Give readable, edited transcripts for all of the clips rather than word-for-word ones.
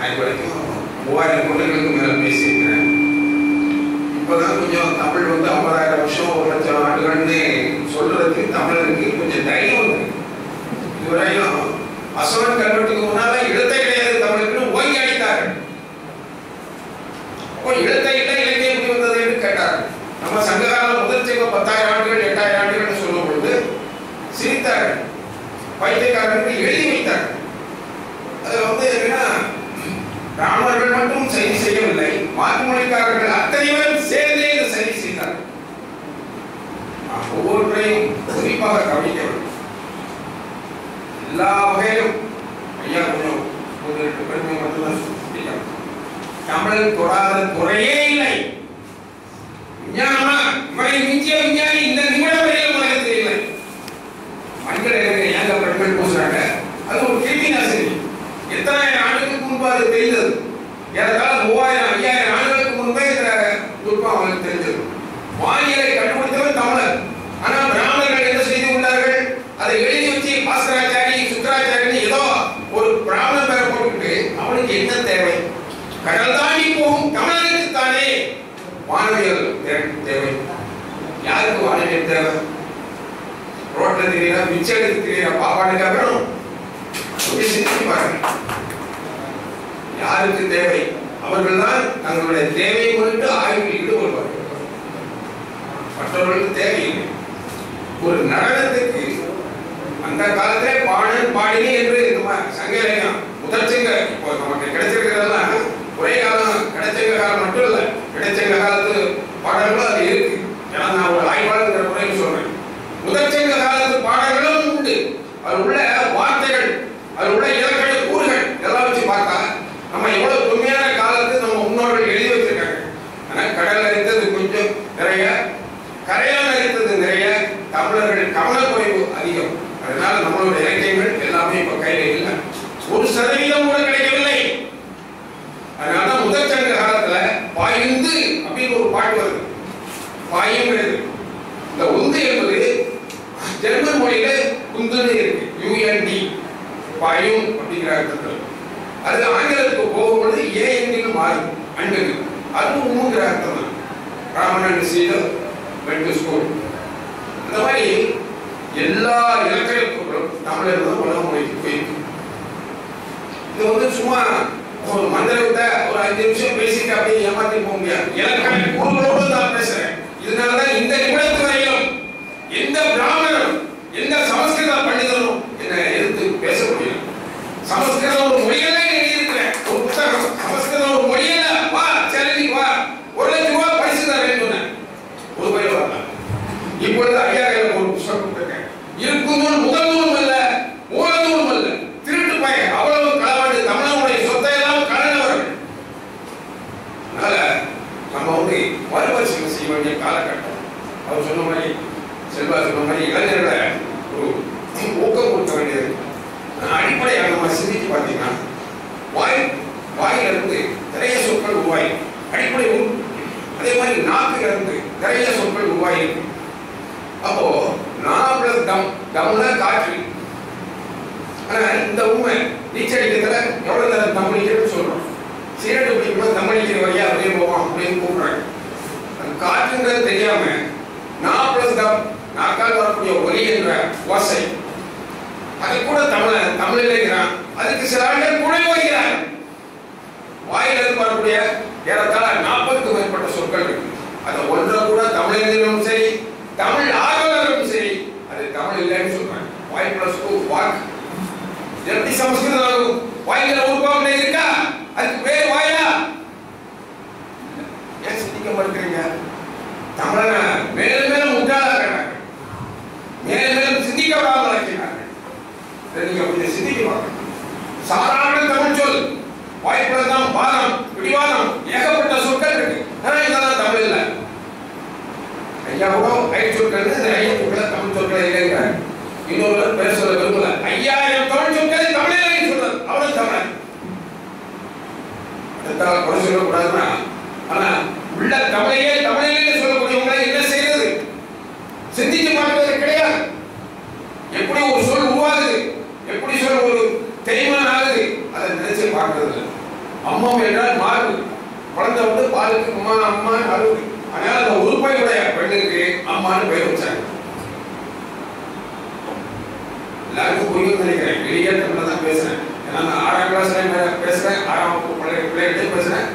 நான் இது வரைக்கும் 3000 கொள்ளைகளுக்கு மேல பேசியிருக்கிறேன். இப்பதான் கொஞ்சம் தமிழ் 50,000 வருஷம் 1,00,000 ஆண்டுகள்னு சொல்றதுக்கு தமிழருக்கு கொஞ்சம் தைரியம் இருக்கு. இதுவரையும் அசோகன் கல்வெட்டுக்கு முன்னால எழுத்தை கிடையாது தமிழுக்கு ஓங்கி அடித்தார்கள். எழுத்தை இல்லை இலக்கியம் எப்படி வந்தது என்று கேட்டார்கள். நம்ம சங்ககாலம் முதல் செய்வ 10,000 ஆண்டுகள் 8,000 ஆண்டுகள் சொல்லும் பொழுது சிரித்தார்கள். பைத்தியக்காரர்கள் எழுதி வைத்தார்கள். அதுல என்னன்னா பிராமணர்கள் மட்டும் சரி செய்யவில்லை, மாற்று மொழிக்காரர்கள் அத்தனை பேரும் சேர்ந்தே இதை சரி செய்தார்கள். ஒவ்வொருவரையும் குறிப்பாக கவனிக்க வேண்டும். எல்லா வகையிலும் ஐயா கொஞ்சம் ஒரு 2 பெருமை மட்டும்தான் சொல்லிக்கலாம். தமிழ் தொடாத குறையே இல்லை. விஞ்ஞானமா இவரை மிஞ்சிய விஞ்ஞானி இந்த நிமிட வரையில் உலகத்தில் இல்லை. மண்கள் ஏங்க பெண்கள் பூசுறாங்க, அது ஒரு கிருமி நாசினி. எத்தனை ஆண்டுகளுக்கு முன்பு அது தெரிந்தது? ஏறத்தாழ 3000 5000 ஆண்டுகளுக்கு முன்பே இந்த நுட்பம் அவங்களுக்கு தெரிஞ்சது. வானிலை கண்டுபிடித்தவர் தமிழர். ஆனா பிராமணர்கள் என்ன செய்து கொண்டார்கள்? அதை எழுதி வச்சு பாஸ்கராச்சாரி சுக்கராச்சாரி ஏதோ ஒரு பிராமண பேரை போட்டுக்கிட்டு அவனுக்கு என்ன தேவை? கடல் தாண்டி போகும் தமிழருக்கு தானே வானவியல் தேவை. யாருக்கு வானவியல் தேவை? ரோட்ல தெரியல, மிச்சம் எடுத்து தெரியல, பாப்பானுக்கா வேணும்? சிந்திச்சு பாருங்க. யாருக்கு தேவை? அவர்கள் தான் தங்களுடைய தேவையை கொண்டு ஆய்வில் ஈடுபடுவார்கள். மற்றவர்களுக்கு தேவையில்லை. ஒரு நடனத்துக்கு அந்த காலத்திலே பாணன் பாடினி என்று நம்ம சங்க இலக்கியம் முதற்சங்க இப்போ நமக்கு கிடைச்சிருக்கிறதெல்லாம் ஒரே காலம் கிடைச்சங்க காலம் மட்டும் இல்லை, கிடைச்சங்க காலத்து பாடல்களும் அது இருக்கு. ஏன்னா நான் ஒரு ஆய்வாளர் முறையில் சொல்றேன். முதற்சங்க காலத்து பாடல்களும் உண்டு. அது உள்ள வார்த்தைகள், அது உள்ள இலக்கண கூறுகள் எல்லாம் வச்சு பார்த்தா நம்ம எவ்வளவு தொன்மையான காலத்து நம்ம முன்னோர்கள் எழுதி வச்சிருக்காங்க. ஆனா கடல் அரித்தது கொஞ்சம் நிறைய, கரையான் அரித்தது நிறைய, தமிழர்கள் கவனக்குறைவு அதிகம். அதனால நம்மளோட இலக்கியங்கள் எல்லாமே இப்ப கையில இல்லை. 1% கூட கிடைக்கவில்லை. அதனால முதல் சங்க காலத்துல பாய்ந்து அப்படின்னு ஒரு பாட்டு வருது. பாயுங்கிறது இந்த உந்து என்பது ஜெர்மன் மொழியில உந்துன்னு இருக்கு, UND பாயும் அப்படிங்கிற அர்த்தத்தில். அது ஆங்கிலத்துக்கு போகும்பொழுது ஏன்னு மாறும், அண்டுக்கு. அதுவும் உண்மைங்கிற அர்த்தம் தான். ராமன் சீதர் வெட்டு ஸ்கூல் இந்த மாதிரி எல்லா இலக்கிய பொருளும் தமிழர் தான் உலக மொழிக்கு போயிருக்கு. இது சும்மா ஒரு மந்திரத்தை ஒரு 5 நிமிஷம் பேசிட்டு அப்படியே ஏமாத்தி போக முடியாது. இலக்கண கூறுகளோடு நான் பேசுறேன். இதனாலதான் இந்த நிமிடத்து வரையிலும் எந்த பிராமணரும் எந்த சமஸ்கிருத பண்டிதரும் என்ன எதிர்த்து பேச முடியும். சமஸ்கிருதம் ஒரு மொழியில எழுதியிருக்கிறேன் ஒரு புத்தகம். சமஸ்கிருதம் ஒரு மொழியில வா செல்வி வா 1,00,000 ரூபாய் பரிசு தரேன்னு சொன்னேன். ஒரு பயிர் வரல. இப்பொழுது ஐயா ஒரு புத்தகம் இருக்கேன். இருக்கும் நூல் முதல் நூலும் அல்ல, மூல நூலும் அல்ல, திருட்டு பையன் அவ்வளவு களவாண்டு தமிழனுடைய சொத்தை எல்லாம் கலந்தவர்கள். அதனால நம்ம மறுபரிசீலனை செய்ய வேண்டிய காலகட்டம். அவர் சொன்ன மாதிரி, செல்வா சொன்ன மாதிரி இளைஞர்களை ஒரு ஊக்கம் கொடுக்க வேண்டியது. அடிப்படையாக நம்ம சிந்திச்சு பார்த்தீங்கன்னா வாயிலிருந்து நிறைய சொற்கள் உருவாயி, அடிப்படை அதே மாதிரி நாக்கிலிருந்து நிறைய சொற்கள் உருவாயிருக்கு. அப்போ நான் பிளஸ் தம்ல காற்று. ஆனா இந்த உண்மை நீச்சடிக்கிறதுல எவ்வளவு நேரம் தமிழிக்கிறன்னு சொல்றோம். சீரட்டு பிடிக்கணும் தமிழிக்கிற வழியா அப்படியே போவோம் அப்படின்னு கூப்பிடுறாங்க. காற்றுங்கிறது தெரியாம நான் பிளஸ் தம் நாக்கால் வரக்கூடிய ஒலி என்ற ஓசை அதை கூட தமிழில் இருக்கிறான். அதுக்கு சில ஆண்கள் கூட போகிறார். வாயிலிருந்து வரக்கூடிய ஏறத்தாழ 40க்கும் மேற்பட்ட சொற்கள் இருக்கு. அதை ஒன்றை கூட தமிழிலும் சரி தமிழ் ஆர்வலர்களும் சரி அது தமிழ் இல்லைன்னு சொல்றாங்க. வாய் பிளஸ் வாக் எப்படி சமஸ்கிருதம் வாயில உருவாக இருக்கா? அதுக்கு பேர் வாயா? ஏன் சிந்திக்க மாட்டேங்கிறீங்க? தமிழனை மேலும் மேலும் முட்டாளாக்கிறாங்க, மேலும் மேலும் சிந்திக்க விடாமல் இருக்கிறார்கள். நீங்க கொஞ்சம் சிந்திக்க பாருங்க. சாதாரண தமிழ் சொல் வாய்ப்புதான் வாதம் பிடிவாதம் ஏகப்பட்ட சொற்கள் இருக்கு. ஆனா இதெல்லாம் தமிழ் இல்லை. ஐயா கூட சொற்கள் தமிழ் சொற்கள் இல்லைங்கிறாங்க. இன்னொரு பேர் சொல்ல விரும்பல. 5000 தமிழ் சொற்களை தமிழில் சொல்றது அவ்வளவு தமிழ். அடுத்தால குறை சொல்லக்கூடாதுன்னா, ஆனா உள்ள தமிழையே தமிழிலே சொல்லக்கூடியவங்களை என்ன செய்யறது? சிந்திச்சு பார்ப்பது கிடையாது. எப்படி ஒரு சொல் உருவாகுது, எப்படி சொல் ஒரு தெரியுமான் ஆகுது, அதை நினைச்சு பார்க்கறது இல்லை. அம்மம் என்றால் மார்பு. குழந்தை வந்து பாலுக்கு அம்மா அம்மா அழுது. அதனால அந்த உறுப்பையுடைய பெண்ணுக்கு அம்மான்னு பெயர் வச்சாங்க. எல்லாருக்கும் புரியும் நினைக்கிறேன். வெளியே தமிழ்ல தான் பேசுறேன். ஏன்னா நான் 6ஆம் கிளாஸ்ல பேசுறேன், 6ஆம் வகுப்பு பிள்ளைகிட்டே பேசுறேன்,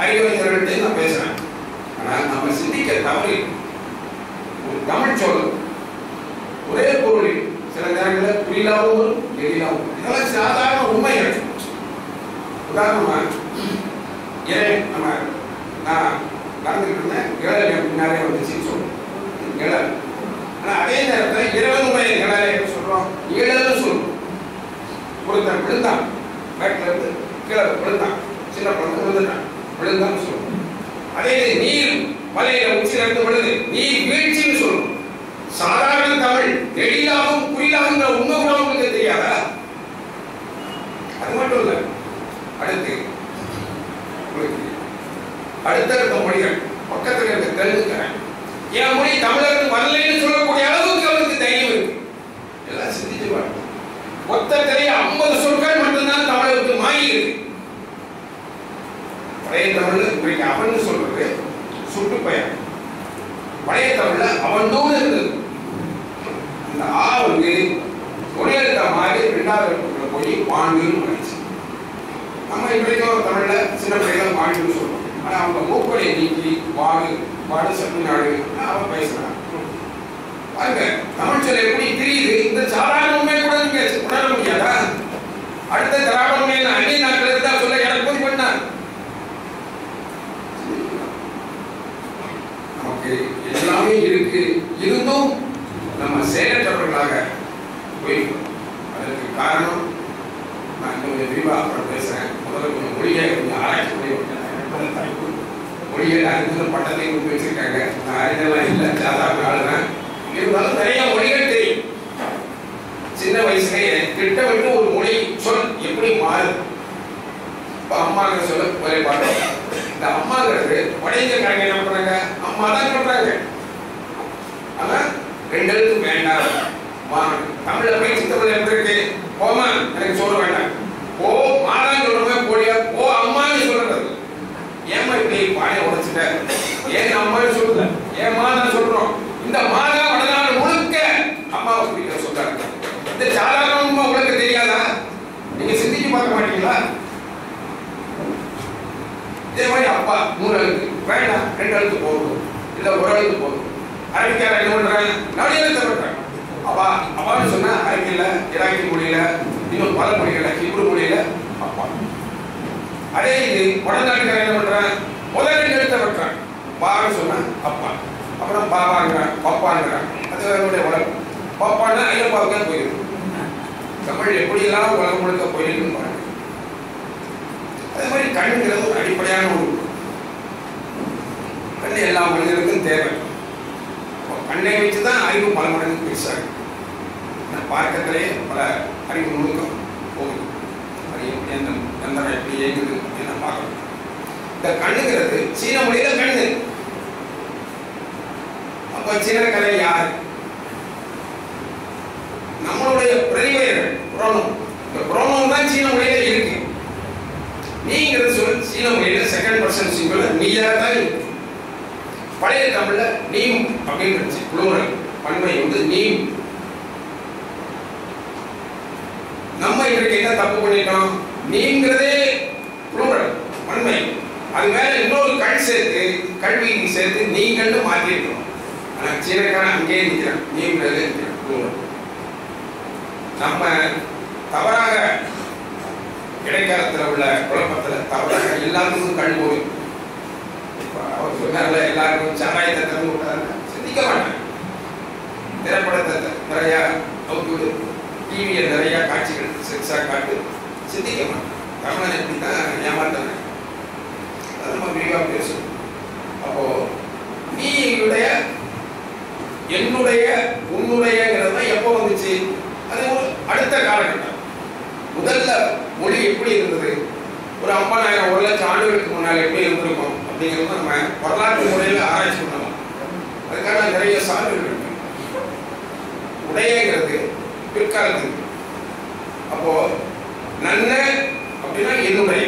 அறிவுரைஞர்கள்ட்டையும் நான் பேசுறேன். ஆனால் நம்ம சிந்திக்க தவறி ஒரு தமிழ் சொல் ஒரே பொருளில் சில நேரங்களில் புரியலாவும் எளிதாகவும், இதெல்லாம் சாதாரண உண்மைகள். உதாரணமா நம்ம நான் நடந்துகிட்டு இருந்தேன், நிழல் பின்னாலே வந்துச்சுன்னு சொல்லுவோம், நிழல். ஆனா அதே நேரத்தில் 20 வயது நிழலை சொல்றோம், நிழல்னு சொல்லுவோம். ஒருத்தன் விழுந்தான், பேட்ல இருந்து கீழே விழுந்தான், சின்ன குழந்தை விழுந்துட்டான், விழுந்தான்னு சொல்லுவோம். அதே நீர் மலையில உச்சில இருந்து விழுது, நீர் வீழ்ச்சின்னு சொல்லுவோம். சாதாரண தமிழ் எளிதாகவும் புரியலாங்கிற உண்மை கூட உங்களுக்கு தெரியாதா? அது மட்டும் இல்ல, அடுத்து அடுத்தடுத்த மொழிகள் பக்கத்தில் இருக்க தெலுங்குக்காரன் என் மொழி தமிழருக்கு வரலைன்னு சொல்லக்கூடிய அளவுக்கு அவருக்கு தைரியம் இருக்கு. எல்லாம் சிந்திச்சு பாருங்க. மொத்தத்திலே 50 சொற்கள் மட்டும்தான் தமிழருக்கு மாறி இருக்கு. பழைய தமிழ்ல இப்படி அவன் சொல்றது சுட்டுப்பெயர், பழைய தமிழ்ல அவன் தூள் இருந்தது. அந்த ஆ வந்து மொழியெழுத்த மாதிரி 2வது போய் பாண்டுன்னு மாறிச்சு. நம்ம இப்படிக்கும் தமிழ்ல சின்ன பிள்ளைகள் பாண்டுன்னு சொல்றோம். ஆனா அவங்க மூக்கொலை நீக்கி வாடு செப்பிநாடு அவன் பேசுறான். பாருங்க தமிழ் சொல்ல எப்படி தெரியுது. இந்த சாதாரண உண்மை கூட நீங்க உணர முடியாதா? அடுத்த திராவிட மொழியில் அந்நிய நாட்டில் இருந்தா சொல்ல இறக்குமதி பண்ணார். நமக்கு எல்லாமே இருக்கு, இருந்தும் நம்ம செயலற்றவர்களாக போயிருக்கோம். அதற்கு காரணம் நான் கொஞ்சம் விரிவாக அப்புறம் பேசுறேன். முதல்ல கொஞ்சம் மொழியை கொஞ்சம் ஆராய்ச்சி பண்ணி விட்டேன். மொழிகள் அறிஞர் பட்டத்தை கொடுத்து வச்சிருக்காங்க. நான் அறிஞர்லாம் இல்லை, சாதாரண ஆளுதான். இருந்தாலும் நிறைய மொழிகள் தெரியும். சின்ன வயசுலேயே திட்டமிட்டு ஒரு மொழி சொல் எப்படி மாறுது. இப்போ அம்மாங்கிற சொல்ல ஒரே பார்த்தோம். இந்த அம்மாங்கிறது வடஇந்தியக்காரங்க என்ன பண்றாங்க, அம்மா தான் சொல்றாங்க. ஆனா 2 எழுத்து வேண்டாம். தமிழ்ல போய் சித்தப்பள்ளி எப்படி இருக்கு, போமா எனக்கு சொல்ல வேண்டாம், ஓ மாதான் சொல்றோம், போடியா ஓ அம்மான்னு சொல்றது. ஏமா இப்படி பானையை உடைச்சிட்ட, ஏன் அம்மான்னு சொல்லுத, ஏன் மாதான் சொல்றோம். இந்த மாதா வடநாடு முழுக்க அம்மாவை பிடிக்கிற சொல்றாங்க. இந்த சாதாரண உண்மை உங்களுக்கு தெரியாதா? நீங்க சிந்திச்சு பார்க்க மாட்டீங்களா? இதே மாதிரி அப்பா 3 எழுத்து வேண்டாம், 2 எழுத்து போதும், இல்ல 1 எழுத்து போதும். அரபிக்கார என்ன பண்றாங்க, 4 எழுத்து பண்றாங்க. அப்பா அப்பான்னு சொன்னா அரபியில, ஈராக்கி மொழியில, இன்னும் பல மொழிகள, ஹிப்ரு மொழியில அப்பா. அதே இது வடநாட்டுக்கார என்ன பண்றான், முதல் 2 எழுத்தை வைக்கிறான். பான்னு சொன்னா அப்பா, அப்புறம் பாபாங்கிறான், பப்பாங்கிறான். அது அவருடைய வளர்ப்பு. பப்பான்னா ஐயப்பாவுக்கே போயிருக்கு. தமிழ் எப்படியெல்லாம் உலகம் முழுக்க போயிருக்குன்னு பாருங்க. அதே மாதிரி கண்ணுங்கிறது ஒரு அடிப்படையான ஒரு கண்ணு எல்லா மனிதனுக்கும் தேவை. கண்ணை வச்சுதான் அறிவு பல மடங்கு பெருசாக பார்க்கத்திலே பல அறிவு நுணுக்கம் போகுது. அது எப்படி அந்த எந்திரம் எப்படி இயங்குது அப்படின்னு பார்க்கணும். இந்த கண்ணுங்கிறது சீன மொழியில கண்ணு. அப்ப சீன கலை யார்? நம்மளுடைய பிரதிபெயர்கள் புரோனம். இந்த புரோனம் தான் சீன மொழியில இருக்கு. நீங்கிறது சொல் சீன மொழியில செகண்ட் பர்சன் சிங்குலர் நீயா தான் இருக்கு. பழைய தமிழ்ல நீம் அப்படின்னு இருந்துச்சு, புளூரல் பன்மை வந்து நீம். நம்ம இன்றைக்கு என்ன தப்பு பண்ணிட்டோம், நீங்கிறதே புளூரல் பன்மை, அது மேல இன்னொரு கல் சேர்த்து கல்வி சேர்த்து நீங்கள்னு மாற்றிருக்கோம். ஆனா சீனக்காரன் அங்கேயே நிற்கிறான், நீங்கிறதே நிற்கிறான் புளூரல். நம்ம தவறாக இடைக்காலத்தில் உள்ள குழப்பத்தில் தவறாக எல்லாத்துக்கும் கல் போய் அவர் சொன்னார்ல, எல்லாருக்கும் சாராயத்தை திறந்து விட்டாரு, சிந்திக்க மாட்டேன். திரைப்படத்தை நிறைய அவுட்டு, டிவியை நிறைய காட்சிகள் செக்ஸா காட்டு, சிந்திக்க மாட்டேன். தமிழன் எப்படி தான் ஏமாத்தானே, அது நம்ம விரிவாக பேசணும். அப்போ நீயுடைய என்னுடைய உன்னுடையங்கிறது தான் எப்போ வந்துச்சு, அது ஒரு அடுத்த காலகட்டம். முதல்ல மொழி எப்படி இருந்தது, ஒரு 50,000 1 லட்சம் ஆண்டுகளுக்கு முன்னால் எப்படி இருந்திருக்கும் அப்படிங்கிறது நம்ம வரலாற்று முறையில் ஆராய்ச்சி பண்ணலாம். அதுக்கான நிறைய சான்றுகள் இருக்கு. உடையங்கிறது பிற்காலத்துக்கு. அப்போ நன்ன அப்படின்னா என்னுடைய,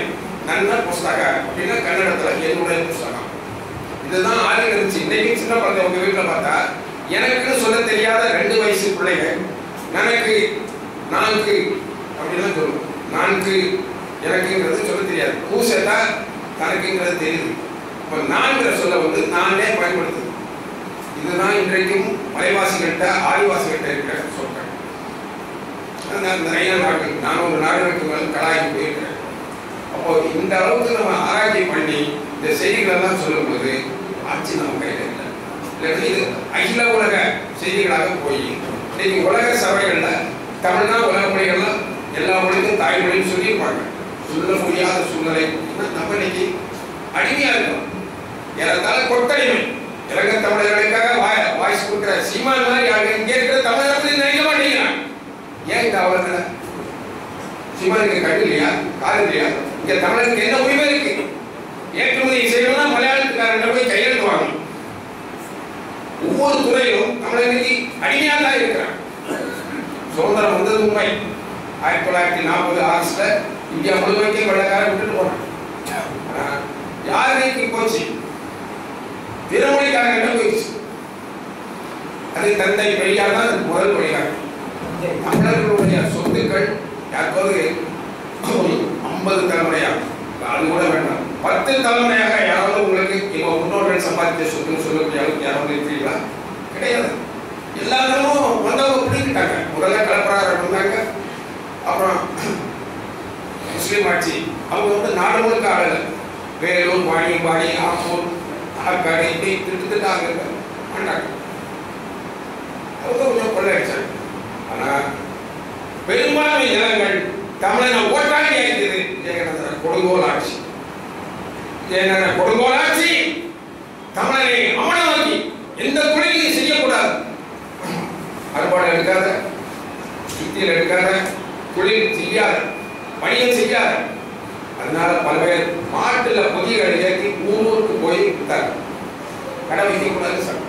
ನನ್ನ ಪುಸ್ತಕ அப்படின்னா கன்னடத்துல என்னுடைய புத்தகம். இதுதான் ஆளுங்க இருந்துச்சு. இன்னைக்கு சின்ன குழந்தை உங்க வீட்டில் பார்த்தா எனக்கு சொல்ல தெரியாத 2 வயசு பிள்ளைங்க எனக்கு நான்கு அப்படின்னு சொல்லுவோம். நான்கு எனக்குங்கிறது சொல்ல தெரியாது. பூசட்டா தனக்குங்கிறது தெரியுது. இப்போ நான்கிற சொல்ல வந்து நானே பயன்படுத்துது. இதுதான் இன்றைக்கும் மலைவாசிகள்கிட்ட ஆதிவாசிகள்கிட்ட இருக்கிற சொற்கள். நிறைய நாடுகள் 400 நாடுகளுக்கு மேலே கலாய்க்கு போயிருக்கிறேன். அப்போ இந்த அளவுக்கு நம்ம ஆராய்ச்சி பண்ணி இந்த செய்திகளெல்லாம் சொல்லும்போது ஆட்சி நம்ம கையில் இல்லை. இல்லைன்னா இது அகில உலக செய்திகளாக போய் இன்னைக்கு உலக சபைகளில் தமிழ்னா உலக மொழிகள்லாம் எல்லா மொழிக்கும் தாய்மொழின்னு சொல்லியிருப்பாங்க. சொல்ல முடியாத சூழ்நிலை நம்ம இன்னைக்கு அடிமையா இருக்கோம். ஏறத்தாழ கொத்தடிமை. இலங்கை தமிழர்களுக்காக வாய்ஸ் கொடுக்குற சீமான் மாதிரி யாரு இங்கே இருக்கிற தமிழர்கள் நினைக்க மாட்டேங்கிறான். ஏன் இந்த அவர்களை சீமானுக்கு கண்ணு இல்லையா, காது இல்லையா? இங்க தமிழருக்கு என்ன உரிமை இருக்கு? ஏற்றுமதி செய்யணும்னா மலையாளத்துக்காரங்க போய் கையெழுத்து வாங்கணும். ஒவ்வொரு துறையிலும் தமிழருக்கு அடிமையாக தான் இருக்கிறான். சுதந்திரம் வந்தது உண்மை. 1940 ஆகஸ்ட்ல இந்தியா முழுமைக்கும் வெள்ளக்காரன் விட்டுட்டு போனான். யாருக்கு போச்சு? பிறமொழிக்காரங்க போயிடுச்சு. அது தந்தை பெரியார் தான் முதல் மொழிகார். தமிழர்களுடைய சொத்துக்கள் யாருக்காவது 50 தலைமுறையா, அது கூட வேண்டாம் 10 தலைமுறையாக யாராவது உங்களுக்கு இப்போ முன்னோர்கள் சம்பாதித்த சொத்துன்னு சொல்லக்கூடிய அளவுக்கு யாராவது இருக்கிறீங்களா? கிடையாது. எல்லாரும் வந்தவங்க பிடிக்கிட்டாங்க. முதல்ல கலப்பராக இருந்தாங்க. அப்புறம் முஸ்லீம் ஆட்சி அவங்க வந்து நாடு முழுக்க ஆளல. வேலூர், வாணியம்பாடி, ஆம்பூர், ஆற்காடு இப்படி திட்டுத்திட்டாங்க ஆண்டாங்க. அவங்க கொஞ்சம் கொள்ளையடிச்சாங்க. ஆனால் பெரும்பான்மை நிலங்கள் தமிழனை ஓட்டாண்டி ஆகிட்டது. ஜெயகணேசன் கொடுங்கோல் ஆட்சி. ஜெயகணேசன் கொடுங்கோல் ஆட்சி தமிழனை அவனமாக்கி எந்த தொழிலையும் செய்யக்கூடாது. அறுபாடு எடுக்காத, சுத்தியில் எடுக்காத, தொழில் செய்யாத, வணிகம் செய்யாத. அதனால பல்வேறு மாட்டுல பொதிகளை ஏற்றி ஊருக்கு போய் விட்டாங்க. கடை வைக்கக்கூடாது சார்.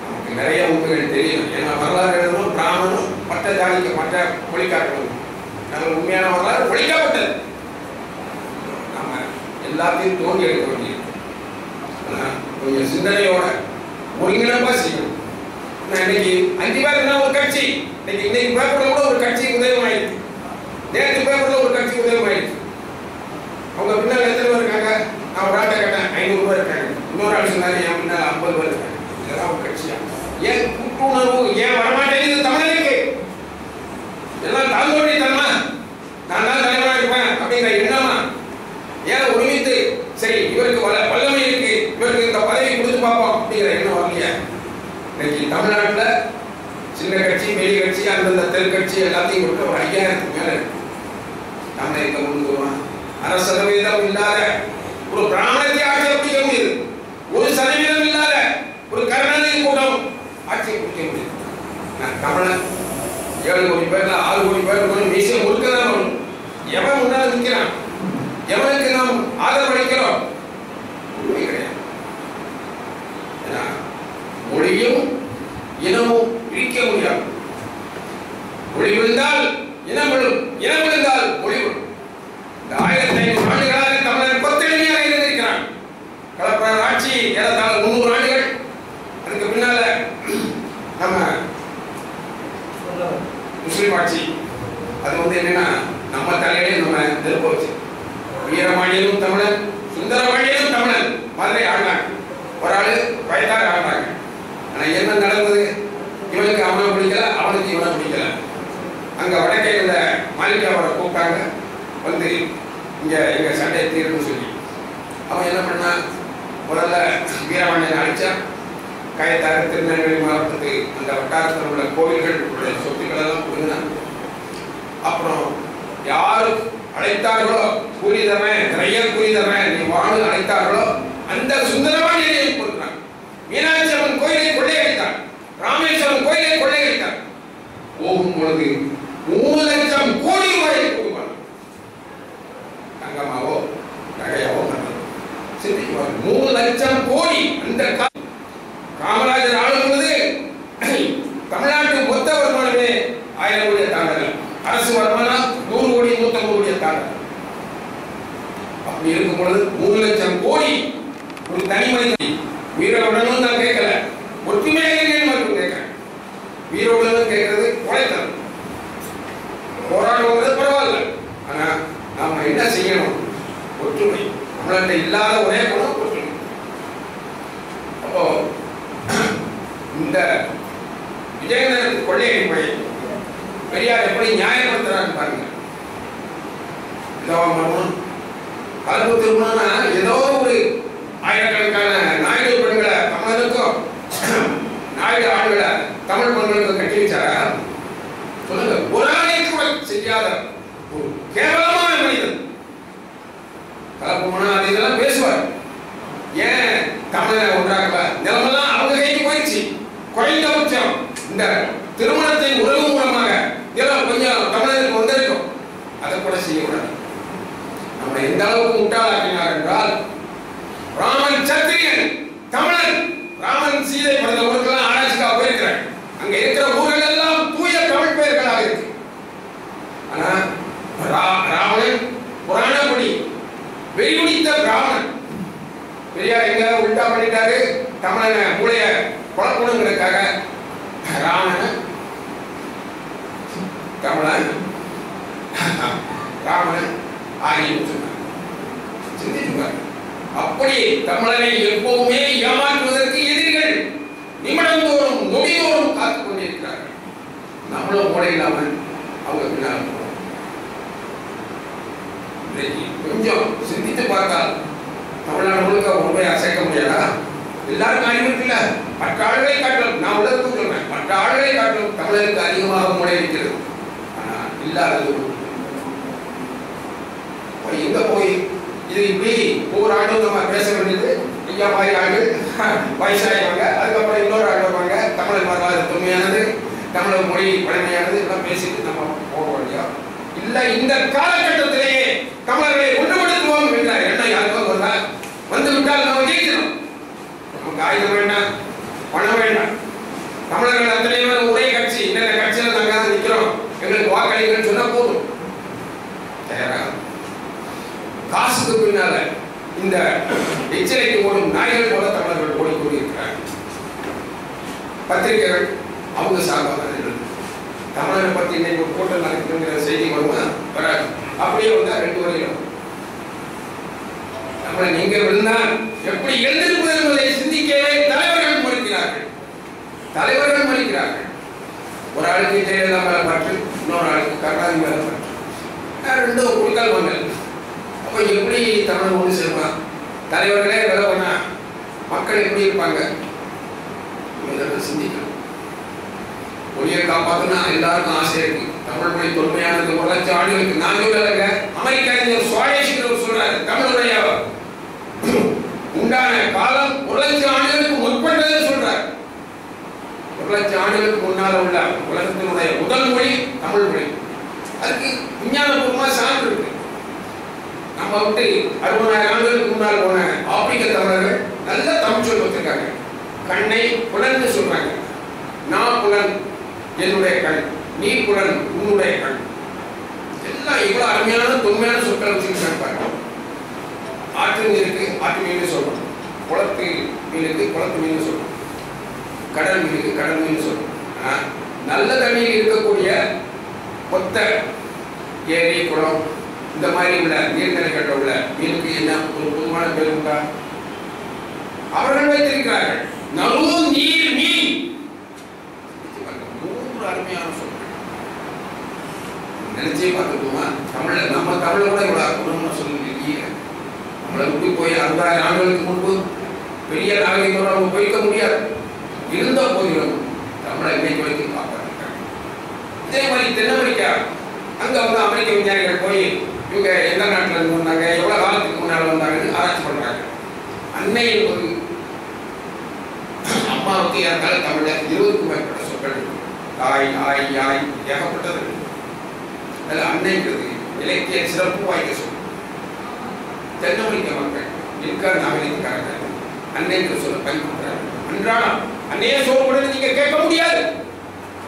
நமக்கு நிறைய உண்மைகள் தெரியும். ஏன்னா வரலாறு எழுதணும், பிராமணனும் மற்ற ஜாதிக்கு மற்ற மொழிக்காட்டணும். நாங்கள் உண்மையான வரலாறு ஒழிக்கப்பட்டது. நம்ம எல்லாத்தையும் தோண்டி எடுக்க வேண்டியிருக்கு. கொஞ்சம் சிந்தனையோட ஒருங்கிணைப்பா செய்யணும். இன்னைக்கு 5 பேர் என்ன ஒரு கட்சி, இன்னைக்கு பேப்பர்ல கூட ஒரு கட்சி உதயம் ஆயிடுச்சு. நேற்று பேப்பர்ல ஒரு கட்சி உதயம் ஆயிடுச்சு. அவங்க பின்னால் எத்தனை பேர் இருக்காங்க? நான் ஒரு ஆட்டை கேட்டேன், 500 பேர் இருக்காங்க. இன்னொரு ஆள் சொன்னாங்க, என் பின்னால் 50 பேர் இருக்காங்க. இதெல்லாம் ஒரு கட்சியா? ஏன் கூட்டுணர்வு ஏன் வரமாட்டேங்குது தமிழருக்கு? எல்லாம் தாழ்ந்தோடி தரமா, நான் தான் தலைவராக இருப்பேன் அப்படிங்கிற எண்ணமா? ஏன் ஒருமித்து சரி இவருக்கு வல்லமை இருக்கு, இவருக்கு இந்த பதவி கொடுத்து பார்ப்போம் அப்படிங்கிற எண்ணம் வரலையா? இன்னைக்கு தமிழ்நாட்டில் சின்ன கட்சி, பெரிய கட்சி, அந்தந்த தெருக்கட்சி எல்லாத்தையும் கொடுத்த ஒரு 5000க்கு மேல இருக்கு. தமிழை எங்க கொண்டு வருவான்? 1% இல்லாத ஒரு பிராமணத்தை ஆட்சியை பிடிக்க முடியுது. 1% இல்லாத ஒரு கருணாநிதி கூட்டம் ஆட்சியை பிடிக்க முடியுது. தமிழன் 7 கோடி பேர்ல 6 கோடி பேர் மீசை முழுக்கதான். எவன் முன்னால நிற்கிறான்? எவனுக்கு நாம் ஆதரவு அளிக்கிறோம்? உண்மை கிடையாது. மொழியும் இனமும் பிரிக்க முடியாது. மொழி விழுந்தால் இனம் விழும், இனம் விழுந்தால் மொழி விழும். இந்த 1500 ஆண்டுகளாக தமிழர் கொத்தடிமையாக இருந்திருக்கிறான். கலப்பரார் ஆட்சி ஏறத்தாழ 300 ஆண்டுகள். அதுக்கு பின்னால நம்ம முஸ்லிம் ஆட்சி. அது வந்து என்னன்னா நம்ம தலையிலே நம்ம நெருப்ப வச்சு வீரபாண்டியனும் தமிழன், சுந்தரபாண்டியனும் தமிழன் மதுரை ஆண்டாங்க. ஒரு ஆளு வயதாக ஆண்டாங்க. ஆனா என்ன நடந்தது? இவனுக்கு அவனை பிடிக்கல, அவனுக்கு இவனை பிடிக்கல. அங்க வடக்கே இருந்த மாளிகாவோட கூப்பிட்டாங்க, வந்து இங்க எங்க சண்டையை தீர்ன்னு சொல்லி. அவன் என்ன பண்ணான்? முதல்ல வீரபாண்டியனை அழிச்சான். கயத்தாறு, திருநெல்வேலி மாவட்டத்துக்கு அந்த வட்டாரத்தில் உள்ள கோவில்கள் சொத்துக்கள் எல்லாம் கொடுத்தான். அப்புறம் யாரு அழைத்தார்களோ கூலி தரேன், நிறைய கூலி தரேன், நீ வாழு அழைத்தார்களோ அந்த சுந்தரபாண்டியனை கொடுத்தான். மீனாட்சி அம்மன் கோயிலை கொள்ளையடித்தான். ராமேஸ்வரம் கோயிலை கொள்ளையடித்தான். போகும் பொழுது 3 லட்சம் கோடி ரூபாயை கொடுப்பான். தங்கமாவோ நகையாவோ சிந்திக்குவாங்க. 3 லட்சம் கோடி. அந்த காமராஜர் ஆளும் பொழுது தமிழ்நாட்டு மொத்த வருமானமே 1000 கோடியை தாண்டல. அரசு வருமானம் 100 கோடி 150 கோடியை தாண்டல. அப்படி இருக்கும் பொழுது 3 லட்சம் கோடி ஒரு தனி மனிதன் உயிரோடனும் நான் கேட்கல, ஒற்றுமையாக மட்டும் கேட்கிறேன். உயிரோடனும் கேட்கறது கொலைத்தனம். போராடுவது பரவாயில்ல, ஆனா நாம என்ன செய்யணும்? ஒற்றுமை. நம்மள்ட்ட இல்லாத ஒரே குணம் ஒற்றுமை. அப்போ இந்த விஜயநகரத்து கொள்ளையடிப்பை பெரியார் எப்படி நியாயப்படுத்துறான்னு பாருங்க. கலப்பு திருமணம்னா ஏதோ ஒரு ஆயிரக்கணக்கான நாயுடு பெண்களை தமிழனுக்கும் நாயுடு ஆண்களை தமிழ் பெண்களுக்கும் கட்டி வச்சாரா? சொல்லுங்க. ஒரு ஆணையை கூட செய்யாத ஒரு கேவலமான மனிதன் கலப்பு மனம் அது இதெல்லாம் பேசுவார். ஏன் தமிழனை ஒன்றாக்கல? நிலமெல்லாம் அவங்க கைக்கு போயிடுச்சு. குறைந்தபட்சம் இந்த திருமணத்தை உறவு மூலமாக இதெல்லாம் கொஞ்சம் தமிழருக்கு வந்திருக்கும், அதை கூட செய்யக்கூடாது. நம்ம எந்த அளவுக்கு முட்டாளாக்கினார் என்றால், ராமன் சத்திரியன் தமிழன். ராமன் சீதை பிறந்த ஊருக்கெல்லாம் ஆராய்ச்சிக்காக போயிருக்கிறார். அங்க இருக்கிற ஊர்கள் எல்லாம் தூய தமிழ் பெயர்களாக இருக்கு. ஆனா ராவணன் புராணப்படி வெறியுடித்த பிராமணன். பெரியார் எங்க உல்டா பண்ணிட்டாரு? தமிழனை மூளைய குழப்பணுங்கிறதுக்காக ராமன் தமிழன் ராமன் ஆகியும் சொன்னார். சிந்திச்சுப்பார். அப்படி தமிழனை எப்பவுமே ஏமாற்றுவதற்கு எதிரிகள் நிமிடந்தோறும் நொடியோறும் காத்துக் கொண்டிருக்கிறார்கள். நம்மளும் மூளை இல்லாமல் அவங்க பின்னால் போறோம். கொஞ்சம் சிந்தித்து பார்த்தால் தமிழ்நாடு முழுக்க உண்மையை அசைக்க முடியாதா? எல்லாருக்கும் அறிவு இருக்குல்ல. மற்ற ஆளுகளை காட்டிலும், நான் உலகத்துக்கு சொல்றேன், மற்ற ஆளுகளை காட்டிலும் தமிழருக்கு அதிகமாக மூளை இருக்கிறது. ஆனா இல்லாதது எங்க போய் இது இப்படி ஒவ்வொரு ஆண்டும் நம்ம பேச வேண்டியது. ஐயா மாதிரி ஆண்டு வயசாயிவாங்க, அதுக்கப்புறம் இன்னொரு ஆண்டு வருவாங்க. தமிழர் வரலாறு தொன்மையானது, தமிழர் மொழி பழமையானது, எல்லாம் பேசிட்டு நம்ம போக வேண்டியா? இல்ல இந்த காலகட்டத்திலேயே தமிழர்களை ஒன்றுபடுத்துவோம் என்ற எண்ணம் யாருக்கும் வருதா? வந்து விட்டால் நம்ம ஜெயிக்கணும். நமக்கு ஆயுதம் வேண்டாம், பணம் வேண்டாம். தமிழர்கள் அத்தனை பேர் ஒரே கட்சி, இந்த கட்சியில நாங்க தான் நிற்கிறோம், எங்களுக்கு வாக்களிங்கன்னு சொன்னா போதும். காசுக்கு பின்னால இந்த எச்சரிக்கை ஓடும் நாய்கள் போல தமிழர்கள் ஓடிக்கொண்டிருக்கிறார்கள். பத்திரிகைகள் அவங்க சார்பாக தமிழரை பத்தி இன்னைக்கு ஒரு கூட்டம் நடக்குதுங்கிற செய்தி வருமா? வராது. அப்படியே வந்தா 2 வரையிலும் நம்மளை நீங்க விழுந்தான் எப்படி எழுந்திருப்பது என்பதை சிந்திக்கவே தலைவர்கள் மறுக்கிறார்கள். தலைவர்கள் மறுக்கிறார்கள். ஒரு ஆளுக்கு ஜெயலலிதா மேல பற்று, இன்னொரு ஆளுக்கு கருணாநிதி மேல பற்று, 2 குழுக்கள் வாங்கல். அப்ப எப்படி தமிழ் ஒன்று சேர்ப்பான்? தலைவர்களே வேலை பண்ணா மக்கள் எப்படி இருப்பாங்க? சிந்திக்கணும். மொழியை காப்பாற்றினா எல்லாருக்கும் ஆசை இருக்கு. தமிழ் மொழி தொன்மையானது 1 லட்சம் ஆண்டுகளுக்கு. நான் சொல்லலைங்க, அமெரிக்கா சுவாரேஷ் சொல்றாரு, தமிழுடைய உண்டான காலம் 1 லட்சம் ஆண்டுகளுக்கு முற்பட்டது சொல்றாரு. 1 லட்சம் ஆண்டுகளுக்கு முன்னால் உள்ள உலகத்தினுடைய முதல் மொழி தமிழ் மொழி. அதுக்கு விஞ்ஞானபூர்வமா சான்று இருக்கு. நம்ம விட்டு 60,000 ஆண்டுகளுக்கு முன்னால் போன ஆப்பிரிக்க தமிழர்கள் நல்ல தமிழ் சொல் வச்சிருக்காங்க. கண்ணை புலன்னு சொல்றாங்க. நான் புலன் என்னுடைய கண், நீ புலன் உன்னுடைய கண். எல்லாம் இவ்வளவு அருமையான தொன்மையான சொற்கள் வச்சிருக்காங்க. ஆற்று மீனுக்கு ஆற்று மீன் சொல்லணும், குளத்து மீனுக்கு குளத்து மீன் சொல்லணும், கடல் மீனுக்கு கடல் மீன் சொல்லணும். நல்ல தண்ணீர் இருக்கக்கூடிய மொத்த ஏரி குளம் இந்த மாதிரி உள்ள நீர்நிலைகள் உள்ள மீனுக்கு என்ன ஒரு பொதுவான பேர் உண்டா? அவர்கள் வைத்திருக்கிறார்கள். நறு நீர் மீன். 3 அருமையான சொற்கள். நினைச்சே பார்த்துக்கோமா? தமிழ நம்ம தமிழ கூட இவ்வளவு அற்புதமான சொல்லிருக்கீங்க. நம்மளை விட்டு போய் 60,000 ஆண்டுகளுக்கு முன்பு பெரிய நாகரிகத்தோட நம்ம போய்க்க முடியாது. இருந்த போதிலும் தமிழை இன்னைக்கு வரைக்கும் காப்பாற்றிருக்காங்க. இதே மாதிரி தென் அமெரிக்கா, அங்க வந்து அமெரிக்க விஞ்ஞானிகள் போய் இவங்க எந்த நாட்டில் இருந்து வந்தாங்க, எவ்வளவு காலத்துக்கு முன்னால் வந்தாங்கன்னு ஆராய்ச்சி பண்றாங்க. அன்னை என்பது அம்மாவுக்கு ஏற்கால தமிழ்ல 20க்கும் மேற்பட்ட சொற்கள் இருக்கு. தாய், ஆய், யாய் ஏகப்பட்டது. அதில் அன்னைங்கிறது இலக்கிய சிறப்பு வாய்ந்த சொல். தென் அமெரிக்க மக்கள் இருக்கிற நாகரிகக்காரர்கள் அன்னைங்கிற சொல்ல பயன்படுத்துறாங்க. அன்றாடம் அன்னையே சோறு போடுறது நீங்க கேட்க முடியாது.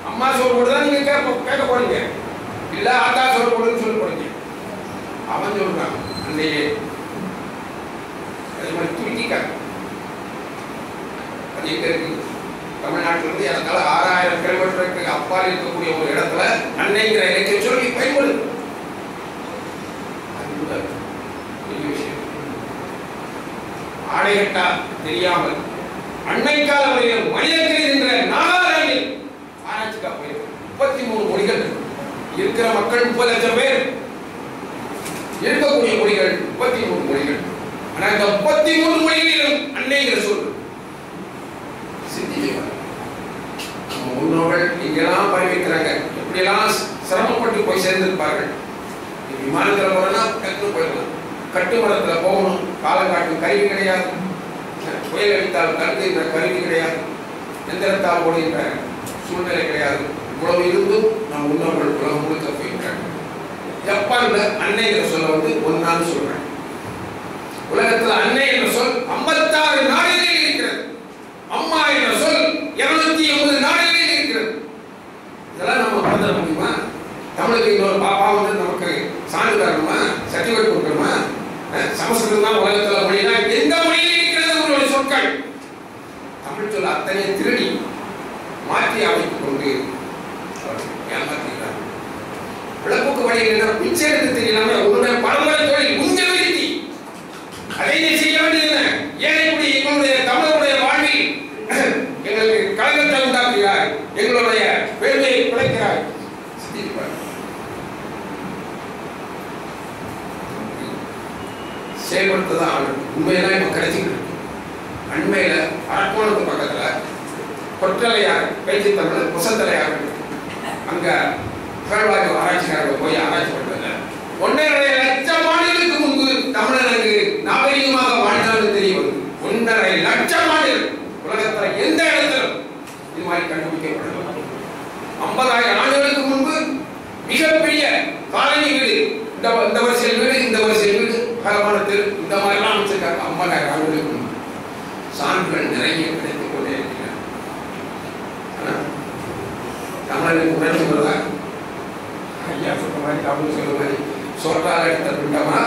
அம்மா சோறு போடுறதா நீங்க கேட்க போறீங்க, இல்ல ஆத்தா சோறு போடுன்னு சொல்லி போறீங்க. அவன் சொல்றான் அன்னையே கேட்டா தெரியாமல் அன்னைக்கால வரையில் மனிதர்கள் என்ற நாகாலாந்தில் ஆராய்ச்சிக்காக போயிருக்கு. 33 மொழிகள் இருக்கிற மக்கள் 30 லட்சம் பேர், இருக்கக்கூடிய மொழிகள் 33 மொழிகள். ஆனா இந்த 33 மொழிகளிலும் அன்னைங்கிற சொல் சிந்திக்க நம்ம முன்னோர்கள் இங்கெல்லாம் பரவிக்கிறாங்க, எப்படியெல்லாம் சிரமப்பட்டு போய் சேர்ந்திருப்பார்கள். விமானத்தில் போறோம்னா டக்குன்னு போயிடலாம், கட்டுமரத்துல போகணும், காலம் காட்டும் கருவி கிடையாது, புயல் அடித்தால் தடுக்கின்ற கருவி கிடையாது, எந்திரத்தால் ஓடுகின்ற சூழ்நிலை கிடையாது. இவ்வளவு இருந்தும் நம் முன்னோர்கள் உலகம் முழுக்க போயிருக்காங்க. ஜப்பான்ல அன்னை என்ற சொல்ல வந்து ஒன்னான்னு சொல்றாங்க. உலகத்துல அன்னை என்ற சொல் 56 நாடுகளில் இருக்கிறது. அம்மா என்ற சொல் 280 நாடுகளில் இருக்கிறது. இதெல்லாம் நம்ம மறந்துட முடியுமா? தமிழுக்கு இன்னொரு பாப்பா வந்து நமக்கு சான்று தரணுமா, சர்டிபிகேட் கொடுக்கணுமா? சமஸ்கிருதம் தான் உலகத்துல மொழினா எந்த மொழியில் இருக்கிறது உங்களுடைய சொற்கள்? தமிழ் சொல்ல அத்தனை திருடி மாற்றி அமைத்துக் கொண்டு ஏமாற்றுகிறார். விளப்புக்கு வழி என்ன உச்சரித்து தெரியலாம உங்களுடைய பரம்பரை தொழில் உஞ்ச விருத்தி அதை செய்ய வேண்டியது. ஏன் இப்படி எங்களுடைய தமிழருடைய வாழ்வில் எங்களுக்கு கலங்கத்தை உண்டாக்குகிறார், எங்களுடைய பெருமையை குறைக்கிறார்? செயல்படுத்ததான் ஆகணும். உண்மையெல்லாம் இப்ப கிடைச்சிக்கிட்டு இருக்கு. அண்மையில அரக்கோணத்து பக்கத்துல கொற்றலையார் பேச்சு தமிழ் குசத்தலையார் அங்க அகழ்வாய்வு ஆராய்ச்சிக்காரர்கள் போய் ஆராய்ச்சி பண்றது 1.5 லட்சம் ஆண்டுகளுக்கு முன்பு தமிழன் அங்கு நாகரிகமாக வாழ்ந்தாலும் தெரிய வருது. 1.5 லட்சம் ஆண்டுகள் உலகத்துல எந்த இடத்திலும் இது மாதிரி கண்டுபிடிக்கப்படலாம். 50,000 ஆண்டுகளுக்கு முன்பு மிகப்பெரிய காலனி வீடு, இந்த வரிசையில் வீடு, இந்த வரிசையில் வீடு, அகலமான தெரு, இந்த மாதிரிலாம் அமைச்சிருக்காங்க. 50,000 ஆண்டுகளுக்கு முன்பு சான்றுகள் நிறைய கிடைத்துக் கொண்டே இருக்கிறார். தமிழனுக்கு உணர்ச்சி வருதா? ஐயா சொல்ற மாதிரி தமிழ் சொல்ற மாதிரி சொற்றால் எடுத்த பிண்டமா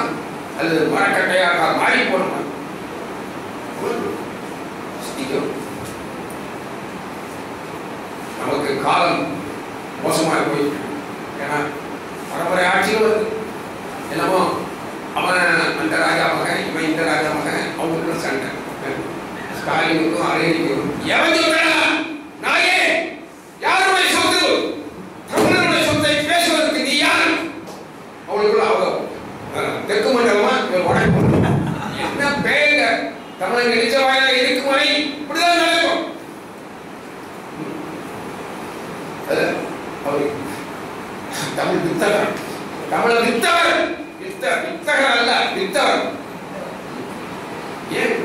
அல்லது மரக்கட்டையாக மாறி போடுமா? நமக்கு காலம் மோசமாக போய், ஏன்னா பரம்பரை ஆட்சியும் வருது. என்னமோ அவன் அந்த ராஜா மகன், இவன் இந்த ராஜா மகன், அவங்களுக்குள்ள சண்டை. ஸ்டாலினுக்கும் அரைக்கும் எவன் சொல்றா நாயே யாருடைய சொத்து? தமிழனுடைய சொத்தை பேசுவதற்கு நீ யார்? அவங்களுக்குள்ள அவங்க தெற்கு மண்டலமா வடக்கு என்ன பேங்க தமிழன் இடிச்ச வாயிலாக இருக்கும் வரை இப்படிதான் நடக்கும். தமிழ் வித்தகர், தமிழ வித்தகர், வித்தகர் அல்ல வித்தகர். ஏன்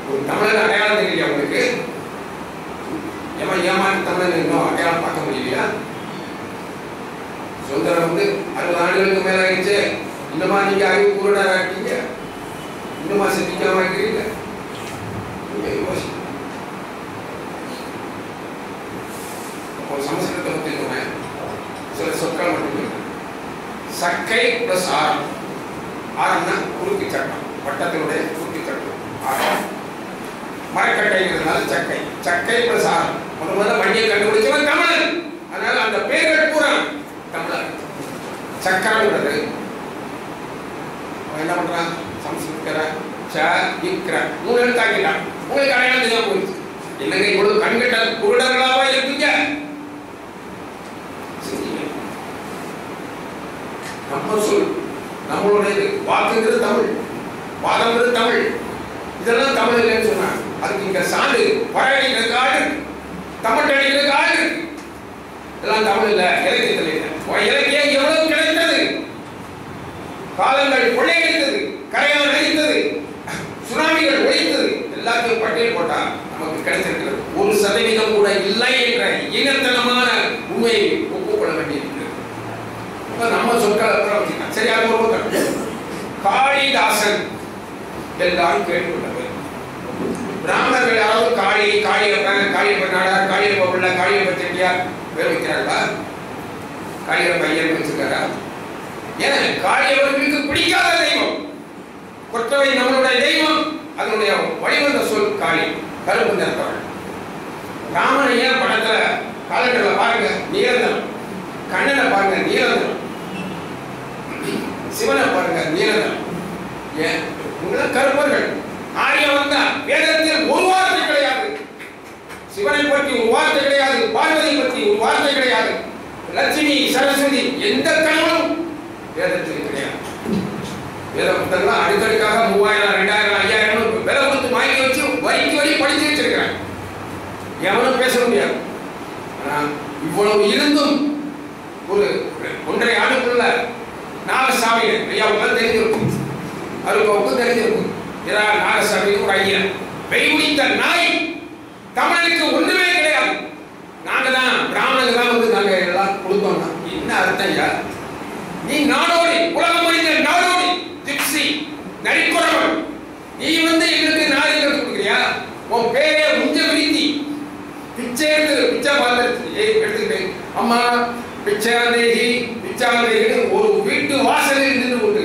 ஒரு தமிழன் அடையாளம் தெரியலையா உங்களுக்கு? ஏமாற்றி தமிழன் இன்னும் அடையாளம் பார்க்க முடியலையா? சுதந்திரம் வந்து 60 ஆண்டுகளுக்கு மேல ஆயிடுச்சு. இன்னுமா நீங்க அறிவு பூரணா இருக்கீங்க? இன்னுமா சிந்திக்காம இருக்கிறீங்க? சமஸ்கிருதத்தை பத்தி சில சொற்கள் மட்டும். சக்கை பிளஸ் ஆரம். ஆரம்னா குறுக்கு சட்டம், வட்டத்தினுடைய குறுக்கு சட்டம் ஆரம். மரக்கட்டைங்கிறதுனால சக்கை, சக்கை பிளஸ் ஆரம். முதல்ல வண்டியை கண்டுபிடிச்சவன் தமிழன். அதனால அந்த பேர்கள் பூரா தமிழர். சக்கரங்கிறது என்ன பண்றான்? சமஸ்கிருத மூணு எழுத்தாக்கிட்டான். உங்களுக்கு அடையாளம் தெரியாம போயிடுச்சு. என்னங்க இவ்வளவு கண்கட்ட குருடர்களாவா இருக்கீங்க? நம்ம சொல், நம்மளுடைய வாக்குங்கிறது தமிழ், வாதங்கிறது தமிழ். இதெல்லாம் தமிழ் இல்லைன்னு சொன்னாங்க. அதுக்கு இங்க சான்று பழகிக்கிறதுக்கு ஆடு, தமிழ் அடிக்கிறதுக்கு ஆடு, இதெல்லாம் தமிழ் இல்ல, இலக்கியத்தில் இல்லை. இலக்கியம் எவ்வளவு கிடைத்தது? காலங்கள் கொள்ளையடித்தது, கரையான் அடித்தது, சுனாமிகள் ஒழித்தது, எல்லாத்தையும் பட்டியல் போட்டா நமக்கு கிடைத்திருக்கிறது 1% கூட இல்லை என்ற இனத்தனமான உண்மையை ஒப்புக்கொள்ள வேண்டியிருக்கிறது. நம்ம சொற்கள் சரியாக ஒரு காளிதாசன் எல்லாரும் கேட்டுக்கொண்டது. பிராமணர்கள் யாராவது காளியப்பன், காளியப்பன் நாடார், காளியப்ப பிள்ளை, காளியப்ப செட்டியார் பேர் வைக்கிறார்களா? காளியப்ப ஐயர் வச்சிருக்காரா? ஏன்னா காளியவர்களுக்கு பிடிக்காத தெய்வம். கொற்றவை நம்மளுடைய தெய்வம், அதனுடைய வழிவந்த சொல் காளி, கருப்பு நிறத்தவள். ராமனைய படத்துல காலண்டர்ல பாருங்க நீலந்தனம், கண்ணனை பாருங்க நீலந்தனம், சிவனை பாருங்க நீலந்தனம். ஏன் உங்களை கருப்பர்கள் சரஸ்வதி எந்த கனவும் வேதத்தில் கிடையாது. வேத புத்தகங்கள் அடுக்கடுக்காக 3000 2000 5000 விலை கொடுத்து வாங்கி வச்சு வரிக்கு வரி படிச்சு வச்சிருக்கிறாங்க. எவனும் பேச முடியாது. ஆனா இவ்வளவு இருந்தும் ஒரு 1.5 ஆண்டுக்குள்ள நாகசாமி ஐயாவுக்கு தெரிஞ்சிருக்கும், அவருக்கு தெரிஞ்சிருக்கும். நாகசாமி ஒரு ஐயா வெய்முடித்த நாய், தமிழுக்கு ஒண்ணுமே கிடையாது, நாங்க தான் பிராமணர்கள் தான் வந்து நாங்க எல்லாம் கொடுத்தோம். என்ன அர்த்தம் ஐயா? நீ நாடோடி, உலகம் அறிந்த நாடோடி, ஜிப்சி, நரிக்குறவன், நீ வந்து எங்களுக்கு நாடுகள் கொடுக்குறியா? உன் பேரே முஞ்ச விரித்தி, பிச்சை பிச்சை எடுத்துக்கிட்டு அம்மா பிச்சாந்தேகி பிச்சாந்தேகி ஒரு வீட்டு வாசலில் நின்று கொண்டு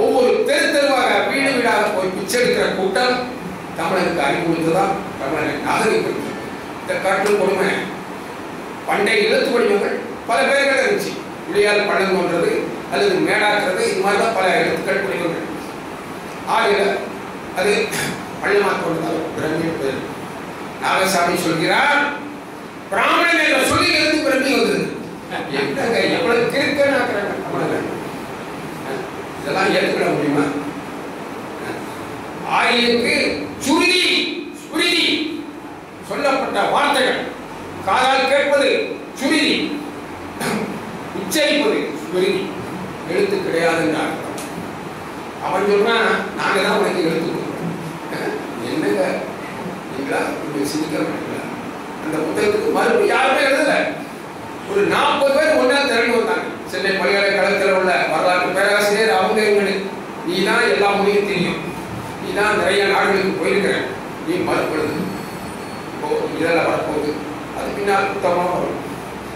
ஒவ்வொரு தெரு தெருவாக வீடு வீடாக போய் பிச்சை எடுக்கிற கூட்டம் தமிழனுக்கு அறிவுறுத்துதான் தமிழனை நாகரிகம். இந்த காட்டில் கொடுமை பண்டைய எழுத்து வடிவங்கள் பல பேர்கள் இருந்துச்சு. புளியால் பழம் கொன்றது அல்லது மேடாக்குறது, இது மாதிரிதான் பல எழுத்துக்கள் வடிவங்கள். ஆகிய அது பள்ளமாக கொண்டதால் பிரம்மி. நாகசாமி சொல்கிறார், பிராமணன் என்ற சொல்லிலிருந்து பிரம்மி வந்தது. என்னங்க எவ்வளவு கிறுக்கனாக்குறாங்க தமிழர்கள். இதெல்லாம் ஏற்றுக்கிட முடியுமா? ஆரியனுக்கு சுருதி சுருதி சொல்லப்பட்ட வார்த்தைகள், காதால் கேட்பது சுருதி, உச்சரிப்பது சுருதி, எழுத்து கிடையாது என்று அர்த்தம். அவன் சொன்னா நாங்க தான் உனக்கு எழுத்து கொடுக்கிறோம். என்னங்க நீங்களா உங்களுக்கு சிந்திக்க மாட்டீங்களா? அந்த புத்தகத்துக்கு மறுபடியும் யாருமே எழுதல. ஒரு 40 பேர் ஒன்றா திரண்டு வந்தாங்க. சென்னை பல்கலைக்கழகத்தில் உள்ள வரலாற்று பேராசிரியர் அவங்க நீ தான் எல்லா மொழியும் தெரியும், நீ தான் நிறைய நாடுகளுக்கு போயிருக்கிற, நீ மறுப்படுது இப்போ இதெல்லாம் வரப்போகுது, அது பின்னால் புத்தகமாக வரும்.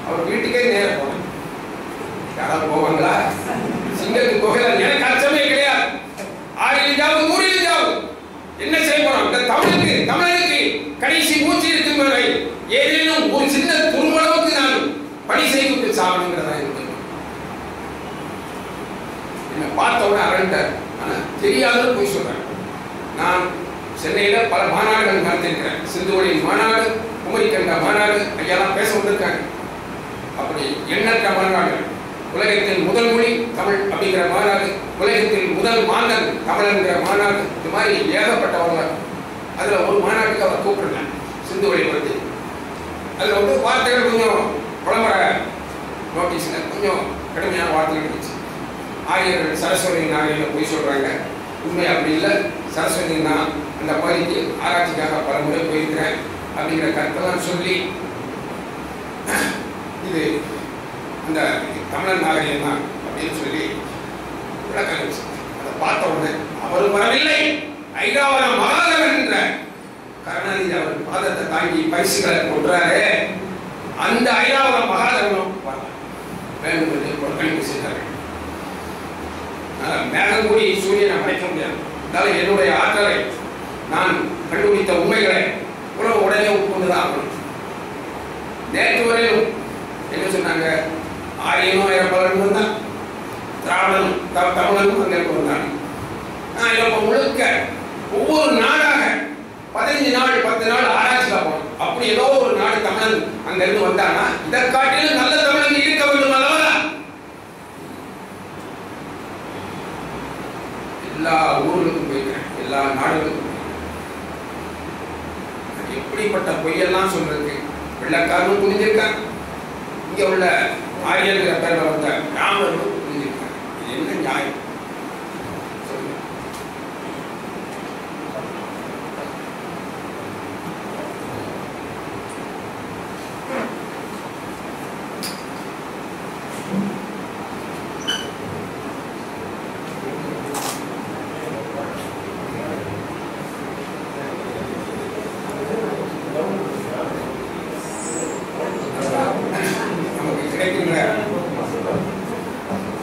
அவர் வீட்டுக்கே நேரம் போனேன். யாராவது போவாங்களா? சிங்கத்துக்கு போகல, எனக்கு அச்சமே கிடையாது. 6 100 என்ன செய்ய போறோம்? இந்த தமிழுக்கு கடைசி மூச்சு இருக்கும் வரை ஏதேனும் ஒரு சின்ன துருவளவுக்கு நான் பணி செய்து சாப்பிடுங்கிறதா இருக்கு. என்ன பார்த்தவன அரண்டார், ஆனா தெரியாத போய் சொல்றேன். நான் சென்னையில பல மாநாடுகள் நடத்திருக்கிறேன். சிந்துவெளியின் மாநாடு, குமரிக்கண்ட மாநாடு, ஐயாலாம் பேச வந்திருக்காங்க. அப்படி எண்ணற்ற மாநாடுகள். உலகத்தின் முதல் மொழி தமிழ் அப்படிங்கிற மாநாடு, உலகத்தின் முதல் மாந்தன் தமிழ் என்கிற மாநாடு, இது மாதிரி ஏகப்பட்டவர்கள். அதுல ஒரு மாநாட்டுக்கு அவர் கூப்பிடுறேன், சிந்துவெளி பற்றி. அதுல வந்து வார்த்தைகள் கொஞ்சம் விளம்பர நோட்டீஸ்ல கொஞ்சம் கடுமையான வார்த்தைகள் இருந்துச்சு. ஆரியர்கள் சரஸ்வதி நாகையில் போய் சொல்றாங்க, உண்மை அப்படி இல்லை, சரஸ்வதி நான் அந்த பகுதிக்கு ஆராய்ச்சிக்காக பல முறை போயிருக்கிறேன் அப்படிங்கிற கருத்தெல்லாம் சொல்லி, இது அந்த தமிழன் நாகரிகம் தான் அப்படின்னு சொல்லி விளக்கம். அதை பார்த்த உடனே அவர் வரவில்லை, ஐராவரம் மகாதவன் என்ற கருணாநிதி அவர் பாதத்தை தாங்கி பரிசுகளை கொன்றாரு. அந்த ஐராவரம் மகாதவனும் வேண்டும் என்று புறக்கணிப்பு செய்தார்கள். மேகம் கூடி சூரியனை மறைக்க முடியாது. அதனால என்னுடைய ஆற்றலை, நான் கண்டுபிடித்த உண்மைகளை உலகம் உடனே உட்கொண்டுதான் ஆகணும். நேற்று வரையிலும் என்ன சொன்னாங்க? ஆரியனும் ஐரப்பலனும் வந்தான், திராவிடனும் தமிழனும் அங்கே வந்தாங்க. நான் இப்போ முழுக்க ஒவ்வொரு நாடாக 15 நாள் 10 நாள் ஆராய்ச்சி பார்ப்போம். அப்படி ஏதோ ஒரு நாடு தமிழன் அங்கிருந்து வந்தானா இதை காட்டிலும் நல்ல தமிழன் இருக்க வேண்டும் அல்லவா? எல்லா ஊர்களுக்கும் போயிருக்கிறேன், எல்லா நாடுகளுக்கும். எப்படிப்பட்ட பொய்யெல்லாம் சொல்றதுக்கு வெள்ளக்காரனும் புரிஞ்சிருக்கான், இங்க உள்ள ஆரியங்கிற பேர்ல வந்த ராமனும் புரிஞ்சிருக்காங்க. இது என்ன நியாயம்?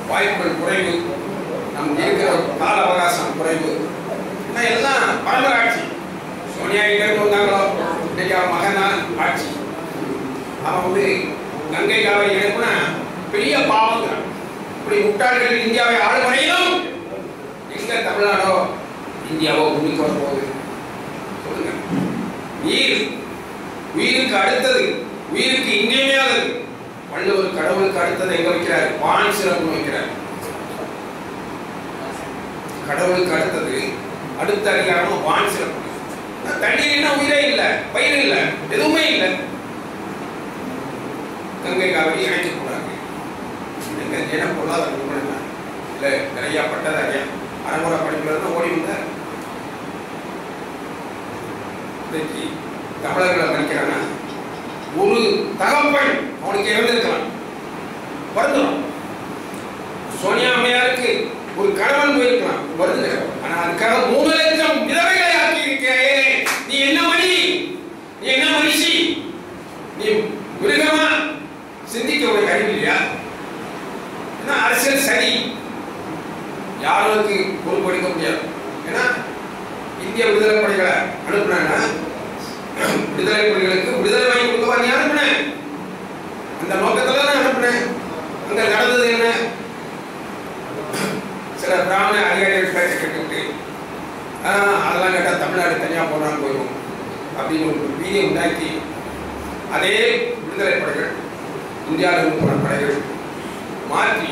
வாய்ப்புகள் குறைவு, நமக்கு இருக்கிற கால அவகாசம் குறைவு. எல்லாம் பரம்பரை ஆட்சி. சோனியா கிட்ட வந்தாங்களோ, இன்னைக்கு அவன் மகன் ஆட்சி. அவன் வந்து கங்கை காவிரி இணைப்புனா பெரிய பாவங்கிறான். இப்படி முட்டாள்கள் இந்தியாவை ஆளுமையிலும் எங்க தமிழ்நாடோ இந்தியாவோ உண்மைக்கு வரப்போகுது சொல்லுங்க. நீர் உயிருக்கு அடுத்தது, உயிருக்கு இன்றியமையாதது. வள்ளுவர் கடவுளுக்கு அடுத்தது எங்க வைக்கிறார்? வான் சிறப்பு வைக்கிறார். கடவுளுக்கு அடுத்தது அடுத்த அதிகாரம் வான் சிறப்பு. தண்ணீர் உயிரே இல்ல, பயிர் இல்ல, எதுவுமே இல்ல. கங்கை காவிரி இணைக்க கூடாது. என்ன பொருளாதாரம் இல்ல, நிறைய பட்டதாரியா அரைமுறை படிப்புல ஓடி வந்தார். இன்னைக்கு தமிழர்களை மதிக்கிறாங்க. ஒரு தகப்பன் அவனுக்கு இறந்திருக்கலாம், வருந்துடும். சோனியா அம்மையாருக்கு ஒரு கணவன் போயிருக்கலாம், வருந்துகிறார். ஆனா அதுக்காக 3 லட்சம் விதவைகளை ஆக்கி இருக்கிறேன். நீ என்ன மணி, நீ என்ன மனுஷி, நீ மிருகமா சிந்திக்க ஒரு அறிவு இல்லையா? அரசியல் சரி, யாருக்கு பொறுப்பு எடுக்க முடியாது. ஏன்னா இந்திய விடுதலை படைகளை அனுப்புனா விடுதலை புலிகளுக்கு விடுதலை வாங்கி கொடுக்கவா நீ அனுப்புன? அந்த நோக்கத்துல தான் அனுப்புனேன். அங்க நடந்தது என்ன? சில பிராமண அதிகாரிகள் பேச கேட்டுக்கிட்டு அதெல்லாம் கேட்டா தமிழ்நாடு தனியா போனான்னு போயிடும் அப்படின்னு ஒரு பீதியை உண்டாக்கி அதே விடுதலை படைகள், இந்தியாவில் போன படைகள் மாற்றி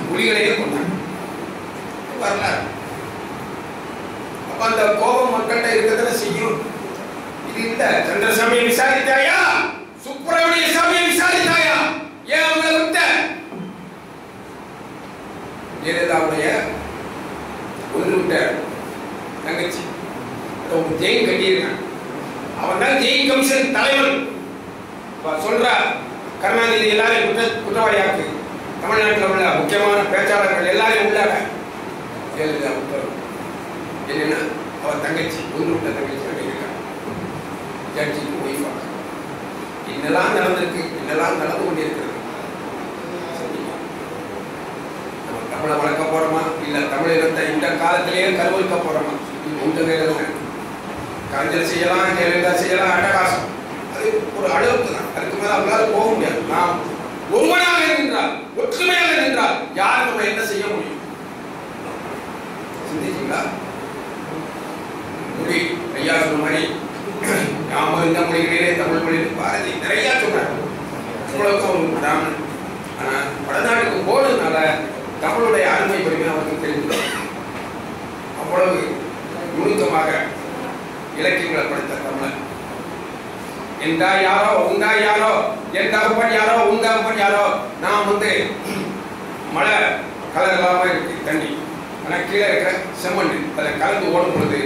புலிகளையே கொண்டாங்க. வரலாறு. அப்ப அந்த கோபம் மக்கள்கிட்ட இருக்கதான செய்யும். இது இல்ல. சந்திரசாமியை விசாரித்தாயா? சுப்பிரமணிய சாமியை விசாரித்தாயா? ஏன் அவங்களை விட்ட? ஜெயலலிதாவுடைய ஒன்று விட்ட தங்கச்சி ஜெயின் கட்டியிருக்கான். அவன் தான் ஜெயின் கமிஷன் தலைவன். சொல்ற கருணாநிதி எல்லாரையும் குற்றவாளியாக்கு, தமிழ்நாட்டில் உள்ள முக்கியமான பேச்சாளர்கள் எல்லாரையும் உள்ளாக ஜெயலலிதா உத்தரவு. என்னன்னா அவன் தங்கச்சி ஒன்று விட்ட தங்கச்சி கட்டியிருக்கான். ஜட்ஜிக்கு ஒய்ஃபாக என்னெல்லாம் நடந்திருக்கு, என்னெல்லாம் நடந்து கொண்டிருக்கிறது. நம்ம தமிழை வளர்க்க போறோமா இல்ல தமிழகத்தை இந்த காலத்திலேயே கருவறுக்க போறோமா? உங்க கையில தான் இருக்கு. கலைஞர் செய்யலாம், ஜெயலலிதா செய்யலாம், அட்டகாசம். அது ஒரு அளவுக்கு தான். அதுக்கு மேல அவங்களால போக முடியாது. நாம் ஒருவனாக நின்றால், ஒற்றுமையாக நின்றால் யார் நம்ம என்ன செய்ய முடியும்? சிந்திச்சீங்களா? மொழி ஐயா சொன்ன மாதிரி நாம இந்த மொழிகளிலே தமிழ் மொழி பாரதி நிறைய சொன்னார். உங்களுக்கும் ஒரு பிராமணன். ஆனா வடநாட்டுக்கு போனதுனால தமிழுடைய அருமை பெருமை அவருக்கு தெரிஞ்சு அவ்வளவு நுணுக்கமாக இலக்கியங்களை படித்த தமிழன். எந்தா யாரோ உண்டா யாரோ, என் தகப்பன் யாரோ உன் தகப்பன் யாரோ. நான் மழை கலர் இல்லாம இருக்கு தண்ணி, ஆனா கீழே இருக்கிற செம்மண் அதில் கலந்து ஓடும் பொழுது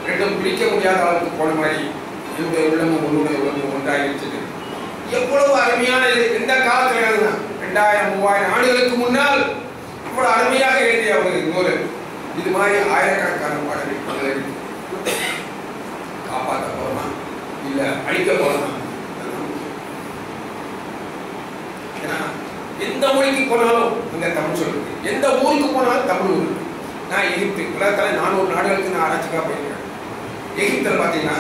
ரெண்டும் பிடிக்க முடியாத அளவுக்கு போன மாதிரி என்னுடைய உள்ளமும் உன்னுடைய உள்ளமும் ஒன்றாகிருச்சது. எவ்வளவு அருமையான இது! எந்த காலத்துல எழுதுனா 2000-3000 ஆண்டுகளுக்கு முன்னால் இவ்வளவு அருமையாக எழுதிய ஒரு நூல். இது மாதிரி ஆயிரக்கணக்கான பாடல்கள் காப்பாற்ற போறோமா இல்ல அழிக்க போறோமா? ஏன்னா எந்த மொழிக்கு போனாலும் அங்க தமிழ் சொல்லுது, எந்த ஊருக்கு போனாலும் தமிழ் ஊருக்கு. நான் எகிப்து உலகத்துல 400 நாடுகளுக்கு நான் ஆராய்ச்சிக்காக போயிருக்கேன். எகிப்தில் பார்த்தீங்கன்னா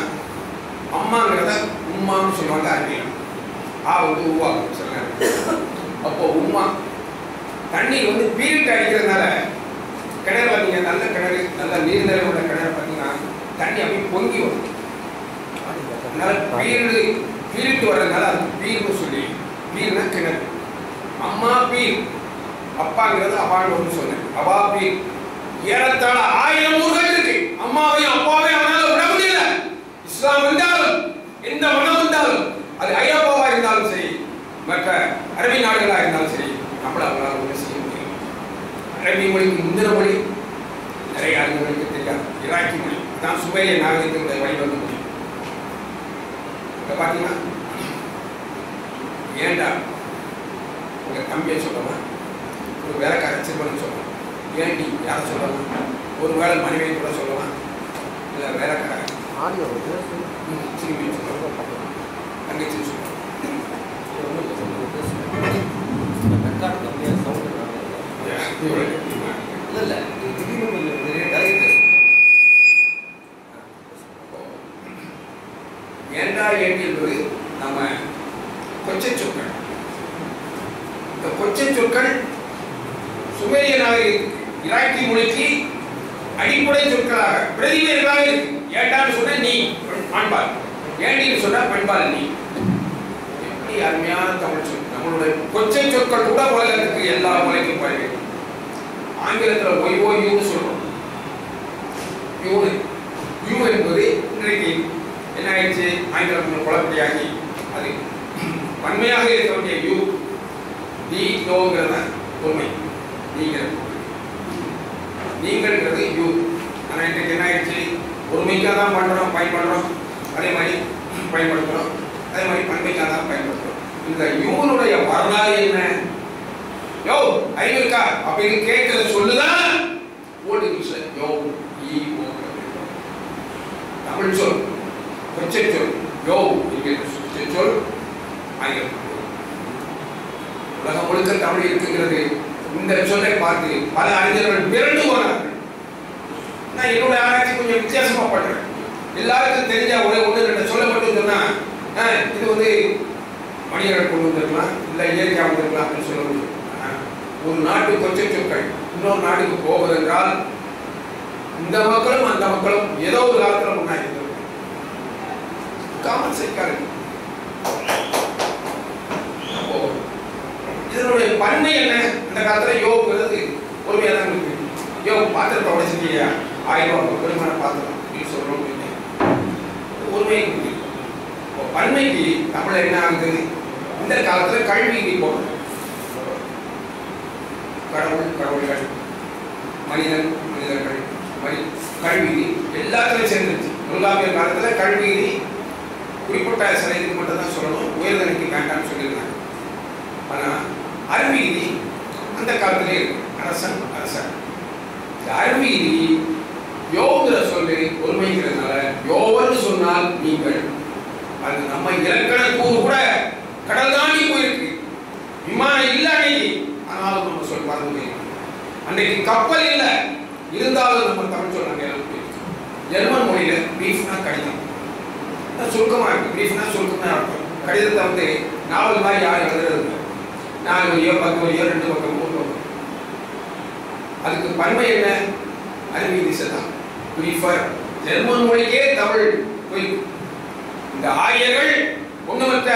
அம்மாங்கிறத உம்மான்னு சொல்லுவாங்க. அறிவியல் உருவாகும் சொல்ல. அப்போ உம்மா தண்ணீர் பீரிட்டு அடிக்கிறதுனால கிணறு பார்த்தீங்க, நல்ல கிணறு, நல்ல நீர்நிலை உள்ள கிணறு பார்த்தீங்கன்னா தண்ணி அப்படியே பொங்கி வரும். அதனால பீரிட்டு வர்றதுனால அதுக்கு பீர்னு சொல்லி, பீர்னா கிணறு. அம்மா பீர், அப்பாங்கிறது அப்பான்னு சொன்னேன். அவா பீர். ஏறத்தாழ 1000 ஊர்கள் இருக்கு. அம்மாவையும் அப்பாவையும் அவனால விட முடியல. இஸ்லாம் வந்தாலும் எந்த மனம் வந்தாலும், அது ஐரோப்பாவா இருந்தாலும் சரி, மற்ற அரபி நாடுகளா இருந்தாலும் சரி, நம்மள அவங்களால ஒன்று செய்ய முடியும். அரபி மொழிக்கு முந்தின மொழி நிறைய அறிஞர்களுக்கு தெரியாது. இராக்கி மொழி தான் சுமேரிய நாகரிகத்தினுடைய வழிவந்த மொழி. இப்ப பாத்தீங்கன்னா ஏண்டா உங்க தம்பியை சொல்லலாம், ஒரு வேலைக்கார சிறுவன் சொல்லலாம், ஏண்டி யாரை சொல்லலாம், ஒரு வேலை மனைவியை கூட சொல்லலாம், இல்லை வேலைக்கார சிறுமியை சொல்லலாம், தங்கச்சி சொல்லலாம். ஏண்டா ஏண்டி என்பது நம்ம கொச்சை சொற்கள். இந்த கொச்சை சொற்கள் சுமேரிய நாகரிகத்துக்கு, இராக்கி மொழிக்கு அடிப்படை சொற்களாக பிரதிநிதிகளாக இருக்கு. ஏண்டான்னு சொன்ன நீ பண்பால், ஏண்டின்னு சொன்னா பண்பால் நீ. எப்படி அருமையான தமிழ் சொல்! நம்ம நம்மளுடைய கொச்சை சொற்கள் கூட உலகத்துக்கு எல்லா மொழிக்கும் பழகி. ஆங்கிலத்தில் ஒய்ஓயூன்னு சொல்றோம். யூ என்பது இன்றைக்கு என்ன ஆயிடுச்சு, ஆங்கிலத்தில் குழப்படியாகி அது வன்மையாக இருக்க வேண்டிய யூ டி யோங்கிறத உண்மை நீங்கிறது யூ. ஆனால் இன்றைக்கு என்ன ஆயிடுச்சு, ஒருமைக்காக தான் பண்றோம் பயன்படுறோம், அதே மாதிரி பயன்படுத்துறோம், அதே மாதிரி பன்மைக்காக தான் பயன்படுத்துறோம். இந்த யூனுடைய வரலாறு என்ன, யோ அறிவு இருக்கா அப்படின்னு கேட்கிற சொல்லுதான் ஓல்டு இங்கிலீஷ்ல யோ ஈ ஓ. தமிழ் சொல் கொச்சை சொல் யோ என்கிற சொல் ஆங்கிலம். உலகம் முழுக்க தமிழ் இருக்குங்கிறது இந்த சொல்லை பார்த்து பல அறிஞர்கள் மிரண்டு போனார்கள். நான் என்னுடைய ஆராய்ச்சி கொஞ்சம் வித்தியாசமா பண்றேன். எல்லாருக்கும் தெரிஞ்ச ஒன்று ரெண்டு சொல்ல மட்டும் சொன்னா இது வந்து மனிதர்கள் கொண்டு வந்திருக்கலாம், இல்லை இயற்கையாக வந்திருக்கலாம் அப்படின்னு சொல்ல முடியும். ஒரு நாட்டு கொச்சை சொற்கள் இன்னொரு நாட்டுக்கு போவதென்றால் இந்த மக்களும் அந்த மக்களும் ஏதோ ஒரு காலத்தில் முன்னாடி காமன் சென்ஸ். இதனுடைய பன்மை என்ன, அந்த காலத்துல யோகிறது பொறுமையா தான் இருக்கு. யோ பாத்திரத்தை உடைச்சிட்டியா, 1000 ரூபாய் பெருமான பாத்திரம் அப்படின்னு சொல்றோம். ஒருமை பன்மைக்கு தமிழ் என்ன ஆகுது, இந்த காலத்துல கல்வி போடுறது. கடவுள் கடவுள்கள், மனிதன் மனிதர்கள், கல்வி எல்லாத்துலையும் சேர்ந்துருச்சு. தொல்காப்பிய காலத்துல கல்வி குறிப்பிட்ட சிலைக்கு மட்டும் தான் சொல்லணும், உயர்தனைக்கு வேண்டாம்னு சொல்லியிருந்தாங்க. ஆனா அறிவியலி அந்த காலத்திலே இருக்கு. அரசன் அரசன். இந்த அறிவியலி யோகிற சொல்லி ஒருமைங்கிறதுனால யோவன்னு சொன்னால் நீங்கள், அது நம்ம இலக்கண கூறு கூட கடல் தாண்டி போயிருக்கு. விமானம் இல்லை அன்னைக்கு, ஆனாலும் நம்ம சொல் மறந்து அன்னைக்கு கப்பல் இல்லை இருந்தாலும் நம்ம தமிழ் சொன்னாங்க. ஜெர்மன் மொழியில பிரீஃப்னா கடிதம் சுருக்கமா இருக்கு. பிரீஃப்னா சுருக்கமா இருக்கும். கடிதத்தை வந்து நாவல் மாதிரி யாரும் எழுதுறது 4 வரியோ 10 வரியோ 2 பக்கம் 3 பக்கம். அதுக்கு பன்மை என்ன, அறிவியல் திசைதான் பிரீஃபர். ஜெர்மன் மொழிக்கே தமிழ் இந்த ஆரியர்கள் ஒண்ணுமற்ற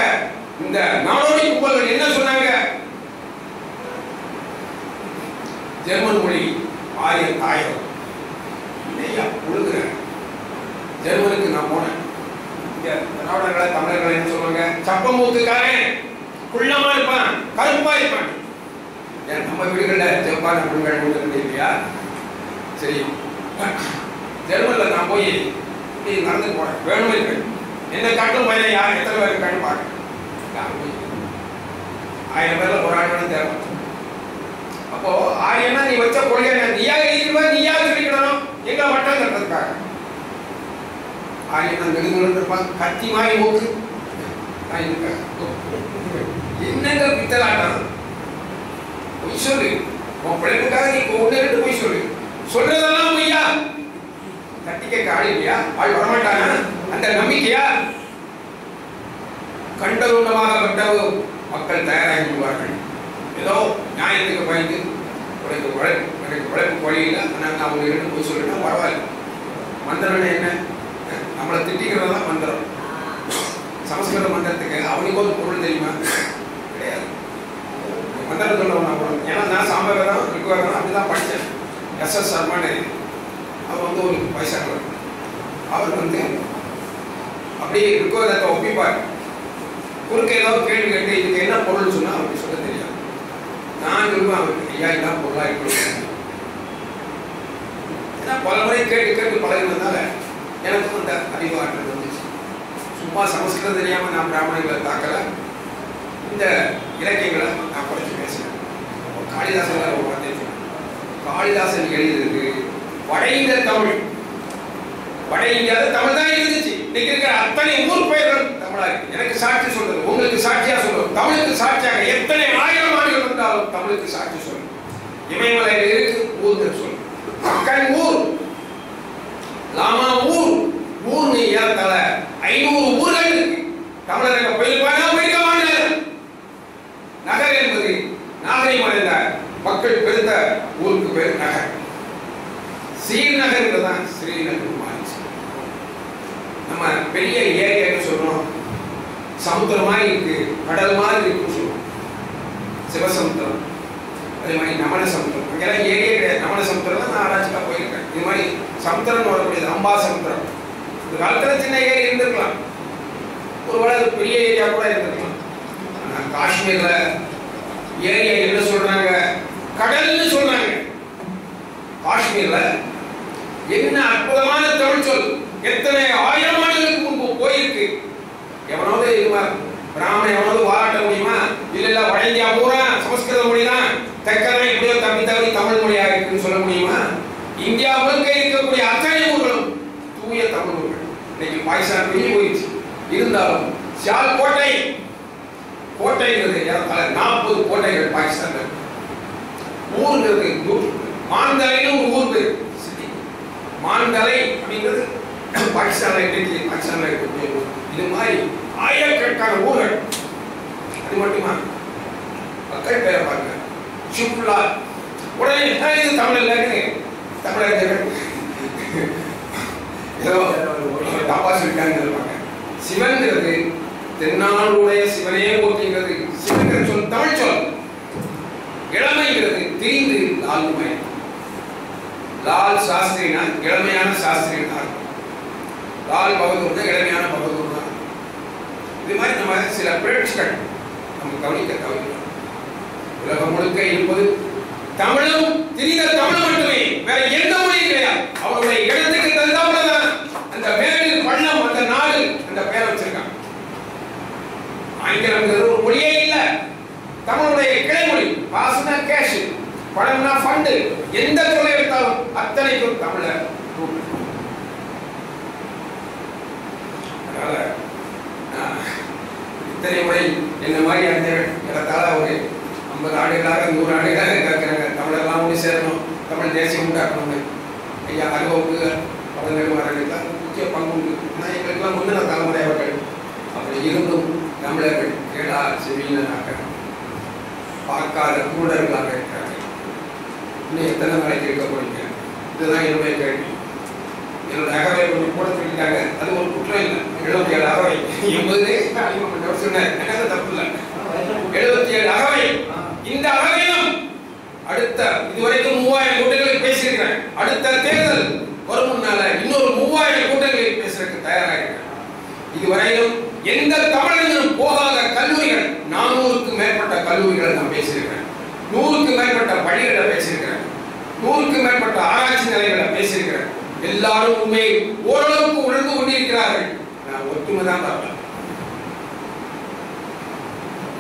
இந்த நாடோடி கும்பல்கள் என்ன சொன்னாங்க, ஜெர்மன் மொழி ஆரிய தாயம் உழுகுற. ஜெர்மனுக்கு நான் போனேன். திராவிடர்களை தமிழர்களை என்ன சொல்லுவாங்க, சப்பமூத்துக்காரன் குள்ளமா இருப்பான் கருப்பா இருப்பான். நம்ம வீடுகள்ல ஜப்பான் பெண்கள் இல்லையா, சரி. ஜெர்மன்ல நான் போய் நடந்து போறேன், வேணுமே என்ன காட்டும் பையன் யார் எத்தனை பேர் இருக்கான்னு பாருங்க. 1000 பேர்ல ஒரு ஆள் வேணும் தேவை. அப்போ ஆரியனா நீ வச்ச கொள்கை நீயா எழுதிடுவா, நீயா சொல்லிக்கணும் எங்க வட்டம் கட்டுறதுக்காக. ஆரியனா நெடுங்கன்னு இருப்பான், கத்தி மாதிரி மூக்கு என்னங்க பித்தலாட்டம். பொய் சொல்லு, உன் பிழைப்புக்காக நீ 1-2 பொய் சொல்லு, சொல்றதெல்லாம் பொய்யா. கட்டி கேட்க ஆள் இல்லையா, ஆள் வரமாட்டானா, அந்த நம்பிக்கையா. கண்டதுண்டமாக கண்டவு மக்கள் தயாராகி விடுவார்கள். ஏதோ நியாயத்துக்கு பயந்து எனக்கு உழைப்பு வழி இல்லை, ஆனால் நான் 1-2 பொய் சொல்லிட்டா பரவாயில்ல. மந்திரம் என்ன, நம்மளை திட்டிக்கிறதா மந்திரம். சமஸ்கிருத மந்திரத்துக்கு அவனுக்கு ஒரு பொருள் தெரியுமா, கிடையாது. மந்திரம் சொல்லவனா கூட, ஏன்னா நான் சாம்பவேதம் ரிக்வேதம் அப்படிதான் படித்தேன். எஸ்.எஸ். சர்மானு அவர் வந்து ஒரு வயசானவர். அவர் வந்து அப்படியே ரிக்வேதத்தை ஒப்பிப்பார். குறுக்க ஏதாவது கேள்வி கேட்டு இதுக்கு என்ன பொருள் சொன்னா அவருக்கு சொல்ல தெரியாது. நான் சொல்லுவேன் அவருக்கு, ஐயா இதான் பொருளா இருக்கணும். ஏன்னா பல முறை கேட்டு கேட்டு பழகினதால எனக்கும் அந்த அறிவாற்றல் வந்துச்சு. சும்மா சமஸ்கிருதம் தெரியாம நான் பிராமணர்களை தாக்கல, இந்த இலக்கியங்களை நான் குறைச்சி பேசுறேன். காளிதாசன் ஒரு வார்த்தை சொன்னேன். காளிதாசன் எழுதியிருக்கு வட இந்திய தமிழ். வட இந்தியாவில் தமிழ் தான் இருந்துச்சு. இன்னைக்கு இருக்கிற அத்தனை ஊர் பெயர்கள் தமிழா இருக்கு. எனக்கு சாட்சி சொல்றது, உங்களுக்கு சாட்சியா சொல்றது, தமிழுக்கு சாட்சியாக எத்தனை 1000 ஆண்டுகள் வந்தாலும் தமிழுக்கு சாட்சி சொல்றது. இமயமலையில் இருக்கு ஊர் சொல்லு, மக்கள் ஊர், லாமா ஊர், ஊர் ஏறத்தால 500 ஊர்கள் இருக்கு. தமிழர்கள் போயிருக்க மாட்டாங்க. நகர் என்பது நாகரிகம் அடைந்த மக்கள் பெருந்த ஊருக்கு பேர் நகர். ஸ்ரீநகர் தான் ஸ்ரீநகர் மாறிச்சு. நம்ம பெரிய ஏரியா சொல்றோம், சமுத்திரம் மாதிரி இருக்கு, கடல் மாதிரி இருக்குன்னு சொல்றோம். சிவசமுத்திரம், அதே மாதிரி நமன சமுத்திரம். அங்கெல்லாம் ஏரியே கிடையாது. நமன சமுத்திரம் தான் நான் ஆராய்ச்சிக்காக போயிருக்கேன். இது மாதிரி சமுத்திரம்னு வரக்கூடியது அம்பா சமுத்திரம். ஒரு காலத்தில் சின்ன ஏரி இருந்திருக்கலாம், ஒருவேளை அது பெரிய ஏரியா கூட இருந்திருக்கலாம். ஆனால் காஷ்மீர்ல ஏரியா என்ன சொல்றாங்க? கடல்னு சொல்றாங்க. காஷ்மீர்ல என்ன அற்புதமான தமிழ் சொல்! எத்தனை ஆயிரம் ஆண்டுகளுக்கு முன்பு போயிருக்கு. எவனாவது பிராமணன் எவனாவது வாராட்ட முடியுமா? இல்ல வட இந்தியா பூரா சமஸ்கிருத மொழி தான், தெற்கெல்லாம் எப்படியோ தப்பி தவறி தமிழ் மொழியா இருக்குன்னு சொல்ல முடியுமா? இந்தியா முழுக்க இருக்கக்கூடிய அத்தனை ஊர்களும் தூய தமிழ் ஊர்கள். இன்னைக்கு பாகிஸ்தான் வெளியே போயிடுச்சு. இருந்தாலும் சியால் கோட்டை, கோட்டைங்கிறது 40 கோட்டைகள் பாகிஸ்தான். ஊருங்கிறது மாந்தலைன்னு ஒரு ஊர் பேர், சிட்டி. மாந்தலை அப்படிங்கிறது பாகிஸ்தான்ல இருக்கு. பாகிஸ்தான்ல இருக்கக்கூடிய ஊர். இது மாதிரி ஆயிரக்கணக்கான ஊர்கள். அது மட்டுமா? மக்கள் பேரை பாருங்க, ஷிப்லா. உடனே இது தமிழ் இல்லைன்னு தமிழர்கள் ஏதோ தாபாஸ் இருக்காங்க. சிவன்கிறது தென்னாடுடைய சிவனே போற்றுகிறது. சிவன்கிற சொல் தமிழ் சொல். இளமைங்கிறது திரிந்து லால்மை. லால் சாஸ்திரினா இளமையான சாஸ்திரி தான். லால் பகதூர் இளமையான பகதூர் தான். இது மாதிரி நம்ம சில பிறழ்ச்சிகள் நம்ம கவனிக்க உலகம் முழுக்க இருப்பது தமிழும் திரிந்த தமிழ் மட்டுமே, வேற எந்த மொழியும் கிடையாது. அவருடைய இடத்துக்கு தகுந்தாப்புலதான் அந்த மேடு பள்ளம் அந்த நாடு அந்த பேரை வச்சிருக்காங்க. ஆங்கிலம்ங்கிறது ஒரு மொழியே இல்ல, தமிழுடைய கிளைமொழி. காசுனா கேஷ், பணம்னா ஃபண்டு. எந்த சொல்லை எடுத்தாலும் அத்தனைக்கும் தமிழ. அதனால இத்தனை முறை என்ன மாதிரி அறிஞர்கள் இடத்தால ஒரு 50 ஆண்டுகளாக 100 ஆண்டுகளாக கேட்கிறாங்க, தமிழெல்லாம் ஒன்று சேரணும், தமிழ் தேசியம் உண்டாக்கணும். ஐயா அனுபவக்கு அவர்களுக்கு முக்கிய பங்கு உண்டு. ஆனால் எங்களுக்கெல்லாம் முன்னின தலைமுறை அவர்கள். அப்படி இருந்தும் தமிழர்கள் கேடா செவியினராக பார்க்காத கூடர்களாக இருக்கிறார்கள். இன்னும் எத்தனை நாளைக்கு இருக்க போறீங்க? இதுதான் என்னுடைய கேள்வி. என்னோட அகவை கொஞ்சம் கூட சொல்லிட்டாங்க, அது ஒரு குற்றம் இல்லை. 77 அகவை 80 அடிமப்பட்டவர் சொன்னார், எனக்கு தப்பு இல்லை. 77 அகவை. இந்த அகவையும் அடுத்த இதுவரைக்கும் 3000 கூட்டங்களில் பேசியிருக்கிறேன். அடுத்த தேர்தல் வரும் முன்னால இன்னொரு 3000 கூட்டங்களில் பேசுறதுக்கு தயாராக இருக்கிறேன். இதுவரையிலும் எந்த தமிழர்களும் போகாத கல்லூரிகள் 400க்கும் மேற்பட்ட கல்லூரிகளை நான் பேசியிருக்கிறேன். 100க்கும் மேற்பட்ட பள்ளிகளை பேசியிருக்கிறேன். 100க்கும் மேற்பட்ட ஆராய்ச்சி நிலையங்களை பேசியிருக்கிறேன். எல்லாரும் உண்மையை ஓரளவுக்கு உணர்ந்து கொண்டிருக்கிறார்கள். நான் ஒற்றுமை தான் பார்ப்பேன்.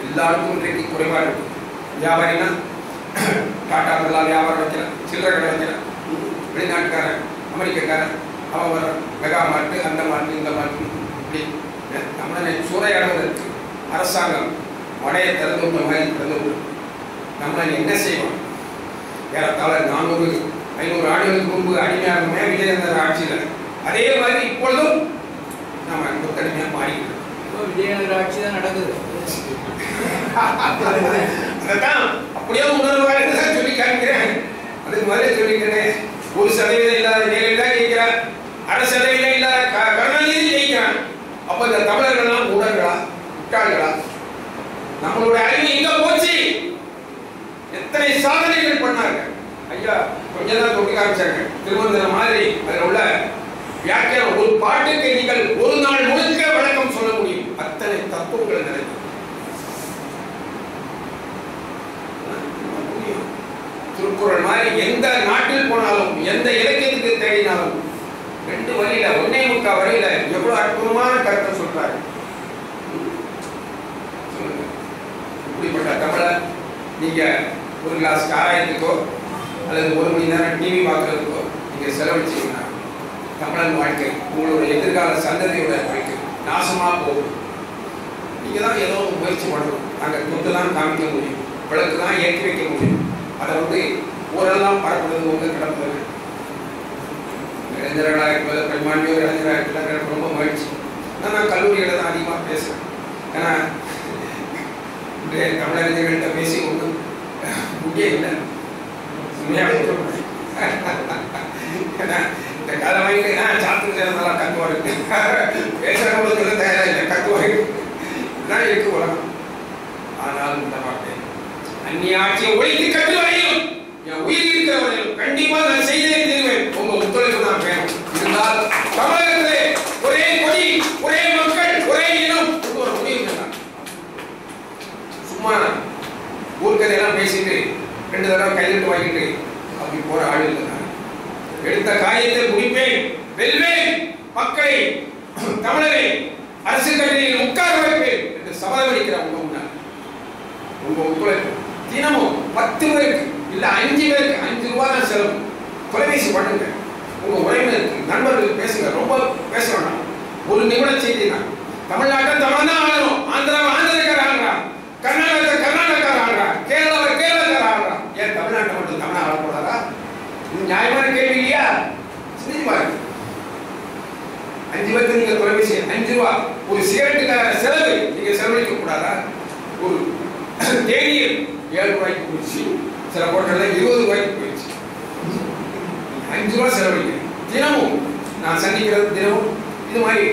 எல்லாருக்கும் இன்றைக்கு குறைபாடு இருக்கு. வியாபாரினா டாடா பிர்லா வியாபாரம் வைக்கிறேன், சில்லறை கடை வைக்கிறேன். வெளிநாட்டுக்காரன், அமெரிக்காரன், அவன் வர மெகா மார்ட்டு, அந்த மார்ட்டு, இந்த மார்ட்டு, இப்படி நம்மளை சூறையாடுவது இருக்கு. அரசாங்கம் வடையை திறந்து விட்ட மாதிரி திறந்து விட்டு நம்மளை என்ன செய்வோம்? ஏறத்தாழ 400-500 ஆண்டுகளுக்கு முன்பு அடிமையாகுமே விஜயநகர ஆட்சியில். அதே மாதிரி இப்பொழுதும் நம்ம கொத்தடிமையாக மாறிக்கிறோம். விஜயநகர ஆட்சி தான் நடக்குது. அதான் அப்படியே உணர்வாக தான் சொல்லி காமிக்கிறேன். அதுக்கு முதல்ல சொல்லிக்கிறேன். 1% இல்லாத ஜெயலலிதா ஜெயிக்கிறார், 1/2% இல்லாத கருணாநிதி ஜெயிக்கிறான். அப்ப இந்த தமிழர்கள்லாம் ஊடர்களா, முட்டாள்களா? நம்மளுடைய அறிவு எங்க போச்சு? எத்தனை சாதனைகள் பண்ணாங்க ஐயா. கொஞ்சம் தான் தொட்டி காமிச்சாங்க. திருவந்திரம் மாதிரி அதில் உள்ள வியாக்கியம். ஒரு பாட்டுக்கு நீங்கள் ஒரு நாள் முழுக்க விளக்கம் சொல்ல முடியும். அத்தனை தத்துவங்கள் நிறைந்தது. திருக்குறள் மாதிரி எந்த நாட்டில் போனாலும் எந்த இலக்கியத்துக்கு தேடினாலும் 2 வரியில 1.25 வரியில எவ்வளவு அற்புதமான கருத்தை சொல்றாரு. இப்படிப்பட்ட தமிழ நீங்க ஒரு கிளாஸ் காராயத்துக்கோ அல்லது 1 மணி நேரம் டிவி பார்க்கறதுக்கோ நீங்க செலவழிச்சீங்கன்னா தமிழன் வாழ்க்கை, உங்களோட எதிர்கால சந்ததியோட வாழ்க்கை நாசமா போகும். நீங்க தான் ஏதோ முயற்சி பண்ணணும். நாங்கள் தொட்டுதான் காமிக்க முடியும், விளக்கு தான் ஏற்றி வைக்க முடியும். அதை ஊரெல்லாம் பரப்புறது உங்க கடமை. இளைஞர்களாக இருப்பது, பெரும்பான்மையோர் இளைஞராக இருப்பது எனக்கு ரொம்ப மகிழ்ச்சி. நான் கல்லூரிகளை தான் அதிகமாக பேசுகிறேன். ஏன்னா தமிழறிஞர்கள்ட்ட பேசி ஒன்றும் முக்கிய இல்லை. ஏன்னா இந்த கதை வாங்கி சாத்து சேர்ந்தெல்லாம் கத்துவாங்க. பேசுகிறவங்களுக்கு தயாராக இல்லை, கத்துவாங்க. இதுதான் இருக்கு உலகம். ஆனால் இந்த மாட்டேன் அந்நிய ஆட்சியை ஒழித்து கட்டு வரையிலும் என் உயிர் இருக்கிற வரையிலும் கண்டிப்பா நான் செய்தே தீர்வேன். உங்க ஒத்துழைப்பு தான் வேணும். இருந்தால் தமிழகத்திலே ஒரே கொடி, ஒரே மக்கள், ஒரே இனம் ஒரு முடிவு. சும்மா ஊர்க்கதையெல்லாம் பேசிட்டு 2 தடவை கையெழுத்து வாங்கிட்டு அப்படி போற ஆள் இல்லை. எடுத்த காரியத்தை முடிப்பேன், வெல்வேன், மக்களை தமிழரை அரசு கல்வியில் உட்கார வைப்பேன் என்று சபதமளிக்கிற உங்க ஒத்துழைப்பு தினமும் 10 பேருக்கு இல்ல 5 பேருக்கு 5 ரூபாய் தான் செலவு. தொலைபேசி பண்ணுங்க, உங்க உறவினருக்கு நண்பர்களுக்கு பேசுங்க. ரொம்ப பேச வேண்டாம். ஒரு நிமிட செய்தி தான். தமிழ்நாட்டை தமிழ் தான் ஆளணும். ஆந்திராவை ஆந்திரக்கார ஆளுறா, கர்நாடகத்தை கர்நாடகார ஆளுறா, கேரளாவை கேரளாக்கார ஆளுறா. ஏன் தமிழ்நாட்டை மட்டும் தமிழ் ஆளக்கூடாதா? இது நியாயமான கேள்வி இல்லையா? சிந்திச்சு பாருங்க. 5 பேருக்கு நீங்க தொலைபேசி 5 ரூபா ஒரு சிகரெட்டுக்கான செலவு நீங்க செலவழிக்க கூடாதா? ஒரு தேநீர் 7 ரூபாய்க்கு போயிடுச்சு, சில ஹோட்டல்ல 20 ரூபாய்க்கு போயிடுச்சு. 5 ரூபாய் செலவழிக்க தினமும் நான் சந்திக்கிறது தினமும் இது மாதிரி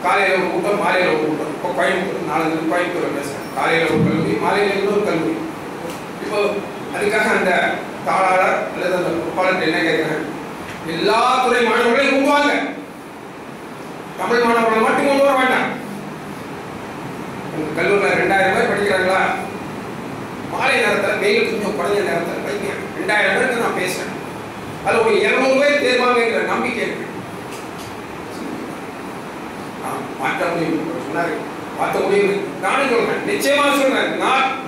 காலையில ஒரு கூட்டம், மாலையில ஒரு கூட்டம். இப்போ கோயம்புத்தூர் 4 கோயம்புத்தூர்ல பேசுறேன். காலையில ஒரு கல்லூரி, மாலையில இன்னொரு கல்லூரி. இப்போ அதுக்காக அந்த தாளாளர் அல்லது அந்த பொறுப்பாளர் என்ன கேட்கிறேன், எல்லா துறை மாணவர்களையும் கொண்டு வாங்க. தமிழ் மாணவர்கள் மட்டும் கொண்டு வர வேண்டாம். உங்க கல்லூரியில் 2000 பேர் படிக்கிறாங்களா? மாலை நேரத்தில் வெயில் கொஞ்சம் குறைஞ்ச நேரத்தில் படிக்க 2000 பேருக்கு நான் பேசுறேன். அது ஒரு 200 பேர் தேர்வாங்கிற நம்பிக்கை இருக்கு. மாற்ற முடியும் சொன்னாரு, மாற்ற முடியும். நானும் சொல்றேன், நிச்சயமா சொல்றேன்,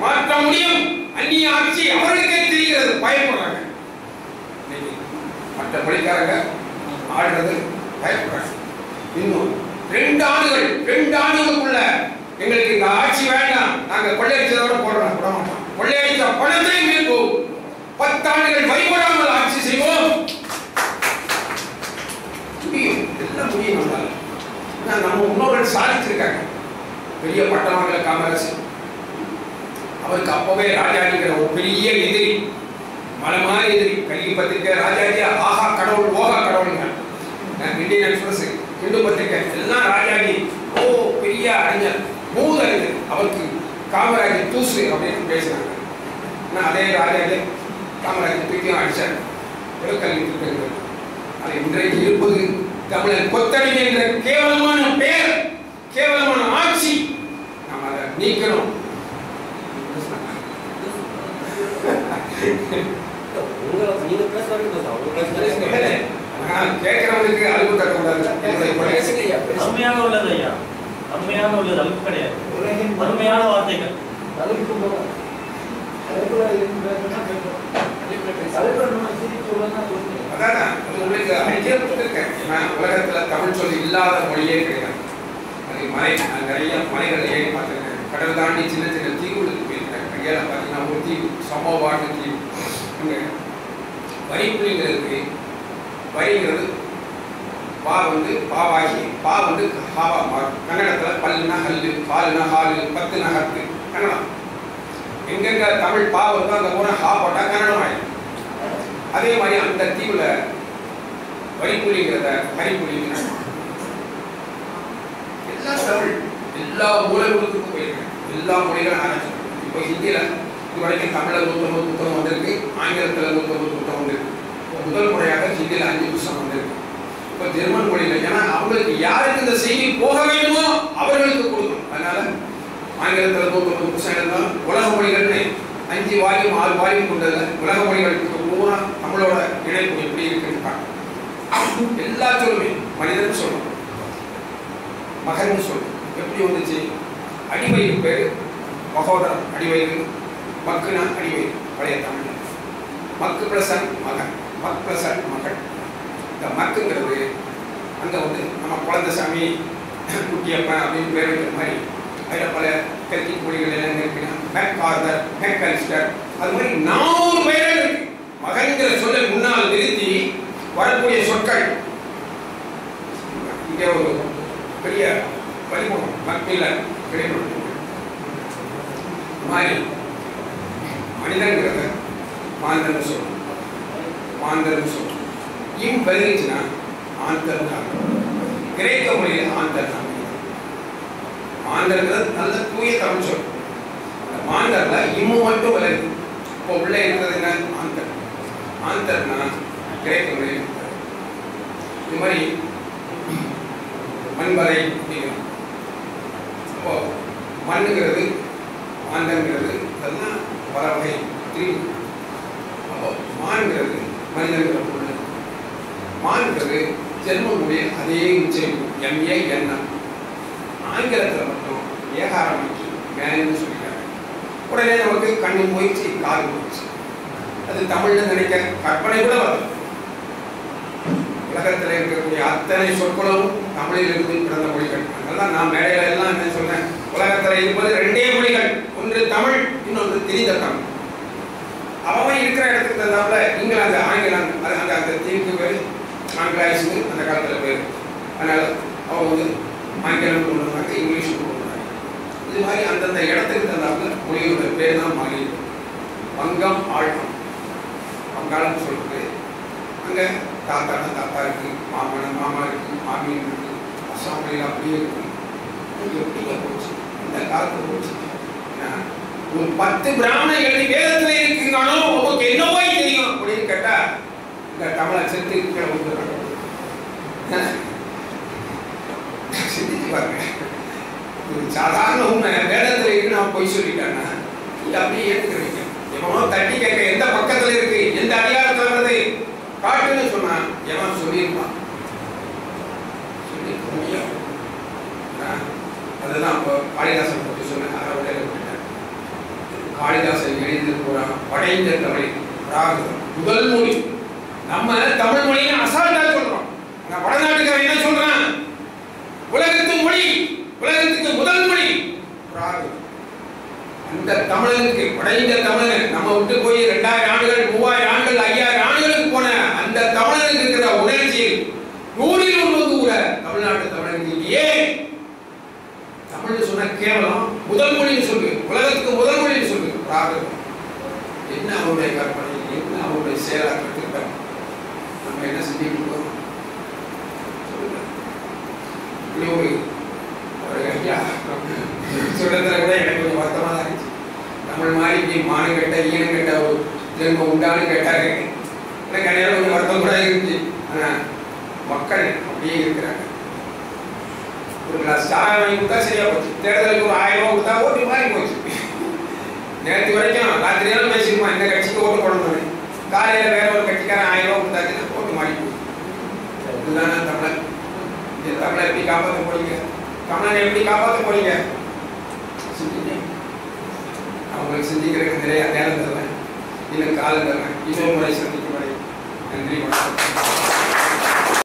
மாற்ற முடியும். அந்நிய ஆட்சி அவர்களுக்கே தெரிகிறது, பயப்படுறாங்க. மற்ற பள்ளிக்காரங்க ஆடுறது பயப்படுறாங்க. இன்னும் 2 ஆண்டுகளுக்குள்ள எங்களுக்கு இந்த ஆட்சி வேண்டாம், நாங்க கொள்ளையடிச்சதோட போடுறோம், விட மாட்டோம். கொள்ளையடித்த பணத்தை மீட்போம். 10 ஆண்டுகள் வழிபடாமல் ஆட்சி செய்வோம். முடியும், எல்லாம் முடியும். நம்மளால நம்ம முன்னோர்கள் சாதிச்சிருக்காங்க. பெரிய பட்டமங்கல காமராஜ் அவருக்கு அப்பவே ராஜாஜிங்கிற ஒரு பெரிய எதிரி, மலை மாதிரி எதிரி. கல்வி பத்திரிக்கை ராஜாஜி ஆஹா கடவுள் ஓகா கடவுளுங்க. இந்தியன் எக்ஸ்பிரஸ், இந்து பத்திரிகை எல்லாம் ராஜாஜி ஓ பெரிய அறிஞர், மூதறிஞர். அவருக்கு காமராஜ் தூசு அப்படின்னு பேசுறாங்க. அதே ராஜாஜி காமராஜ் தூக்கியும் அடிச்சார். கல்வி திட்டங்கள் அது இன்றைக்கு இருப்பது தமிழர் கொத்தடிமை என்ற கேவலமான பெயர், கேவலமான ஆட்சி. நாம் அதை நீக்கணும். கேட்கிறவங்களுக்கு அழுப்பு தரக்கூடாது. அருமையாக உள்ளது ஐயா, அருமையாக உள்ளது. அழுப்பு கிடையாது, அருமையான வார்த்தைகள். உலகத்துல தமிழ் சொல்லி இல்லாத மொழியே கிடையாது. அது மலை, நிறைய மலைகள் ஏறி பார்த்துருக்கேன். கடல் தாண்டி சின்ன சின்ன தீவுகளுக்கு போயிருக்கேன். அங்கேயெல்லாம் பார்த்தீங்கன்னா ஒரு தீவு, சமோபாட்டு தீவு. அங்கே வரிப்புலிங்கிறதுக்கு வரிங்கிறது பா வந்து பாவாகி, பா வந்து ஹாவா மாறும். கன்னடத்தில் பல்லுனா ஹல்லு, பாலுனா ஹாலு, பத்துனா ஹத்து கன்னடம். எங்கெங்க தமிழ் பா வந்து அங்கே போனால் ஹா போட்டால் கன்னடம் ஆயிடும். அதே மாதிரி அந்த தீவுல வரிப்புலிங்கிறத ஹரிப்புலிங்கிறாங்க. எல்லா தமிழ் எல்லா மூலங்களுக்கும் போயிருக்கேன். எல்லா மொழிகளும் ஆராய்ச்சி. இப்போ ஹிந்தியில இது வரைக்கும் தமிழில் 150 புத்தகம் வந்திருக்கு, ஆங்கிலத்தில் 150 புத்தகம் வந்திருக்கு. முதல் முறையாக ஹிந்தியில் 5 புத்தகம் வந்திருக்கு. இப்போ ஜெர்மன் மொழியில, ஏன்னா அவங்களுக்கு யாருக்கு இந்த செய்தி போக வேண்டுமோ அவர்களுக்கு கொடுக்கணும். அதனால ஆங்கிலத்தில் 150 புத்தகம் இருந்தாலும் உலக மொழிகள்னு 5 வால்யூம் 6 வால்யூம் கொண்டதில்ல. உலக மொழிகளுக்கு பூரா தமிழோட இணைப்பு எப்படி இருக்குன்னு எல்லா சொல்லுமே மனிதன் சொல்லணும், மகன் சொல்லணும். எப்படி வந்துச்சு? அடிவயிறு பேரு மகோதரம், அடிவயிறு. மக்குனா அடிவயிறு, பழைய தமிழ். மக்கு பிளஸன் மகன், மக் பிளஸன் மகள். இந்த மக்குங்கிறது அங்கே வந்து நம்ம குழந்தைசாமி, குட்டியப்பன் அப்படின்னு பேர் வைக்கிற மாதிரி அதில் பல கல்வி மொழிகள் எல்லாம் இருக்குன்னா மேக் ஆர்தர், மேக் அலிஸ்டர், அது மாதிரி 400 பெயர்கள் இருக்கு. மகன்கிற சொல்லை முன்னால் நிறுத்தி வரக்கூடிய சொற்கள். இங்கே ஒரு பெரிய பரிமுகம் மக்கில் கிடைக்கும் மாதிரி மனிதங்கிறத மாந்தர்னு சொல்லணும், மாந்தர்னு சொல்லணும். இம் பெருந்துச்சுன்னா ஆந்தர். கிரேக்க மொழியில் ஆந்தர் தான். மாந்தர்ங்கிறது நல்ல தூய தமிழ் சொல். அந்த மாந்தர்ல இம்மு மட்டும் விலகு. இப்போ உள்ள இருக்கிறது என்ன? ஆந்தர். ஆந்தர்னா கிரேக்க மொழியில் இது மாதிரி மண்பறை அப்படிங்கிறோம். அப்போ மண்ணுங்கிறது ஆந்தங்கிறது அதெல்லாம் பல வகை பிரிவு. அப்போ மான்கிறது மனிதன்கிற பொருள். மான்கிறது ஜெர்ம மொழியில் அதே உச்சரிப்பு MAN. ஆங்கிலத்தில் மட்டும் ஏகாரமாக்கி மேன்னு சொல்லிட்டாங்க. உடனே நமக்கு கண்ணு போயிடுச்சு, காது போயிடுச்சு. அது தமிழ்னு நினைக்க கற்பனை கூட வரும். உலகத்தில் இருக்கக்கூடிய அத்தனை சொற்களும் தமிழில் இருந்து பிறந்த மொழிகள். அதனால நான் மேடையில எல்லாம் என்ன சொன்னேன், உலகத்தில் இருப்பது 2 மொழிகள், ஒன்று தமிழ், இன்னொன்று திரிந்த தமிழ். அவன் இருக்கிற இடத்துக்கு தந்தாப்புல இங்கிலாந்து ஆங்கிலம் அந்த அந்த தீர்க்கு பேர் ஆங்கிலாய்ஸு அந்த காலத்தில் பேர். அதனால அவன் வந்து ஆங்கிலம் கொண்டு வந்தாங்க, இங்கிலீஷ் கொண்டு வந்தாங்க. இது மாதிரி அந்தந்த இடத்துக்கு தந்தாப்புல மொழியோட பேர் தான் மாறி. வங்கம் ஆழ்கம், வங்காளம் சொல்றது அங்கே தாத்தான தாத்தா இருக்கு, மாமன மாமா இருக்கு, மாமியின் இருக்கு, அசாமில் அப்படியே இருக்கு. எப்படிங்க போச்சு இந்த காலத்துல போச்சு. ஒரு 10 பிராமணன் எழுதி வேதத்துல இருக்குங்கானோ உங்களுக்கு என்னவோ தெரியும் அப்படின்னு கேட்டா இந்த தமிழை செத்து இருக்கிற சிந்திச்சு பாருங்க. ஒரு சாதாரண உண்மை வேதத்துல இருக்கு நான் போய் சொல்லிட்டேன்னா இது அப்படியே ஏற்றுக்கிறீங்க. எவனோ தட்டி கேட்க எந்த பக்கத்துல இருக்கு, எந்த அதிகாரத்துல வருது காட்டுன்னு சொன்னா எவன் சொல்லியிருப்பான், சொல்லியிருக்க முடியும். அதுதான் இப்போ காளிதாசன் பற்றி சொன்னேன். அறவுடையில விட்டுட்டேன். காளிதாசன் எழுதியிருக்கிறான் படைந்த தமிழ் ராகம் முதல் மொழி. நம்ம தமிழ் மொழியை அசால்ட்டா சொல்றோம். ஆனா வடநாட்டுக்காரன் என்ன சொல்றான், உலகத்து மொழி, உலகத்துக்கு முதல் மொழி ராகம். அந்த தமிழனுக்கு படைந்த தமிழன் நம்ம விட்டு போய் 2000 ஆண்டுகள் 3000 ஆண்டுகள் 5000 ஆண்டுகளுக்கு போன அந்த தமிழனுக்கு இருக்கிற உணர்ச்சியில் 100ல் 1 கூட தமிழ்நாட்டு தமிழனுக்கு ஏன் தமிழ் சொன்ன கேவலம் முதல் மொழின்னு சொல்லு, உலகத்துக்கு முதல் மொழின்னு சொல்லு ராகம். என்ன அவருடைய கற்பனை, என்ன அவருடைய செயலாக்க திட்டம், நம்ம என்ன செஞ்சுட்டு இருக்கோம் சொல்லுங்க. இப்படி ஒரு ஐயா சொல்றதுல கூட எனக்கு கொஞ்சம் வருத்தமா தான் இருந்துச்சு. தமிழ் மாதிரி இப்படி மானம் கட்ட ஈனம் கட்ட ஒரு திரும்ப உண்டான்னு கேட்டாங்க. எனக்கு அன்னையில கொஞ்சம் வருத்தம் கூட இருந்துச்சு. ஆனா மக்கள் அப்படியே இருக்கிறாங்க. ஒரு கிளாஸ் சாராய வாங்கி கொடுத்தா சரியா போச்சு. தேர்தலுக்கு ஒரு 1000 ரூபாய் கொடுத்தா ஓட்டு மாறி போச்சு. நேற்று வரைக்கும் ராத்திரியாலும் பேசிருமா இந்த கட்சிக்கு ஓட்டு போடணும், காலையில வேற ஒரு கட்சிக்காரன் 1000 ரூபாய் கொடுத்தாச்சுன்னா ஓட்டு மாறி போச்சு. இதுதானே தமிழன். இந்த தமிழை எப்படி காப்பாற்ற போறீங்க, தமிழனை எப்படி காப்பாற்ற போறீங்க? அவங்களுக்கு சிந்திக்கிறதுக்கு நிறைய நேரம் தருவேன், இன்னும் காலம் தருவேன். இன்னொரு முறை சந்திக்கும் வரை நன்றி, வணக்கம்.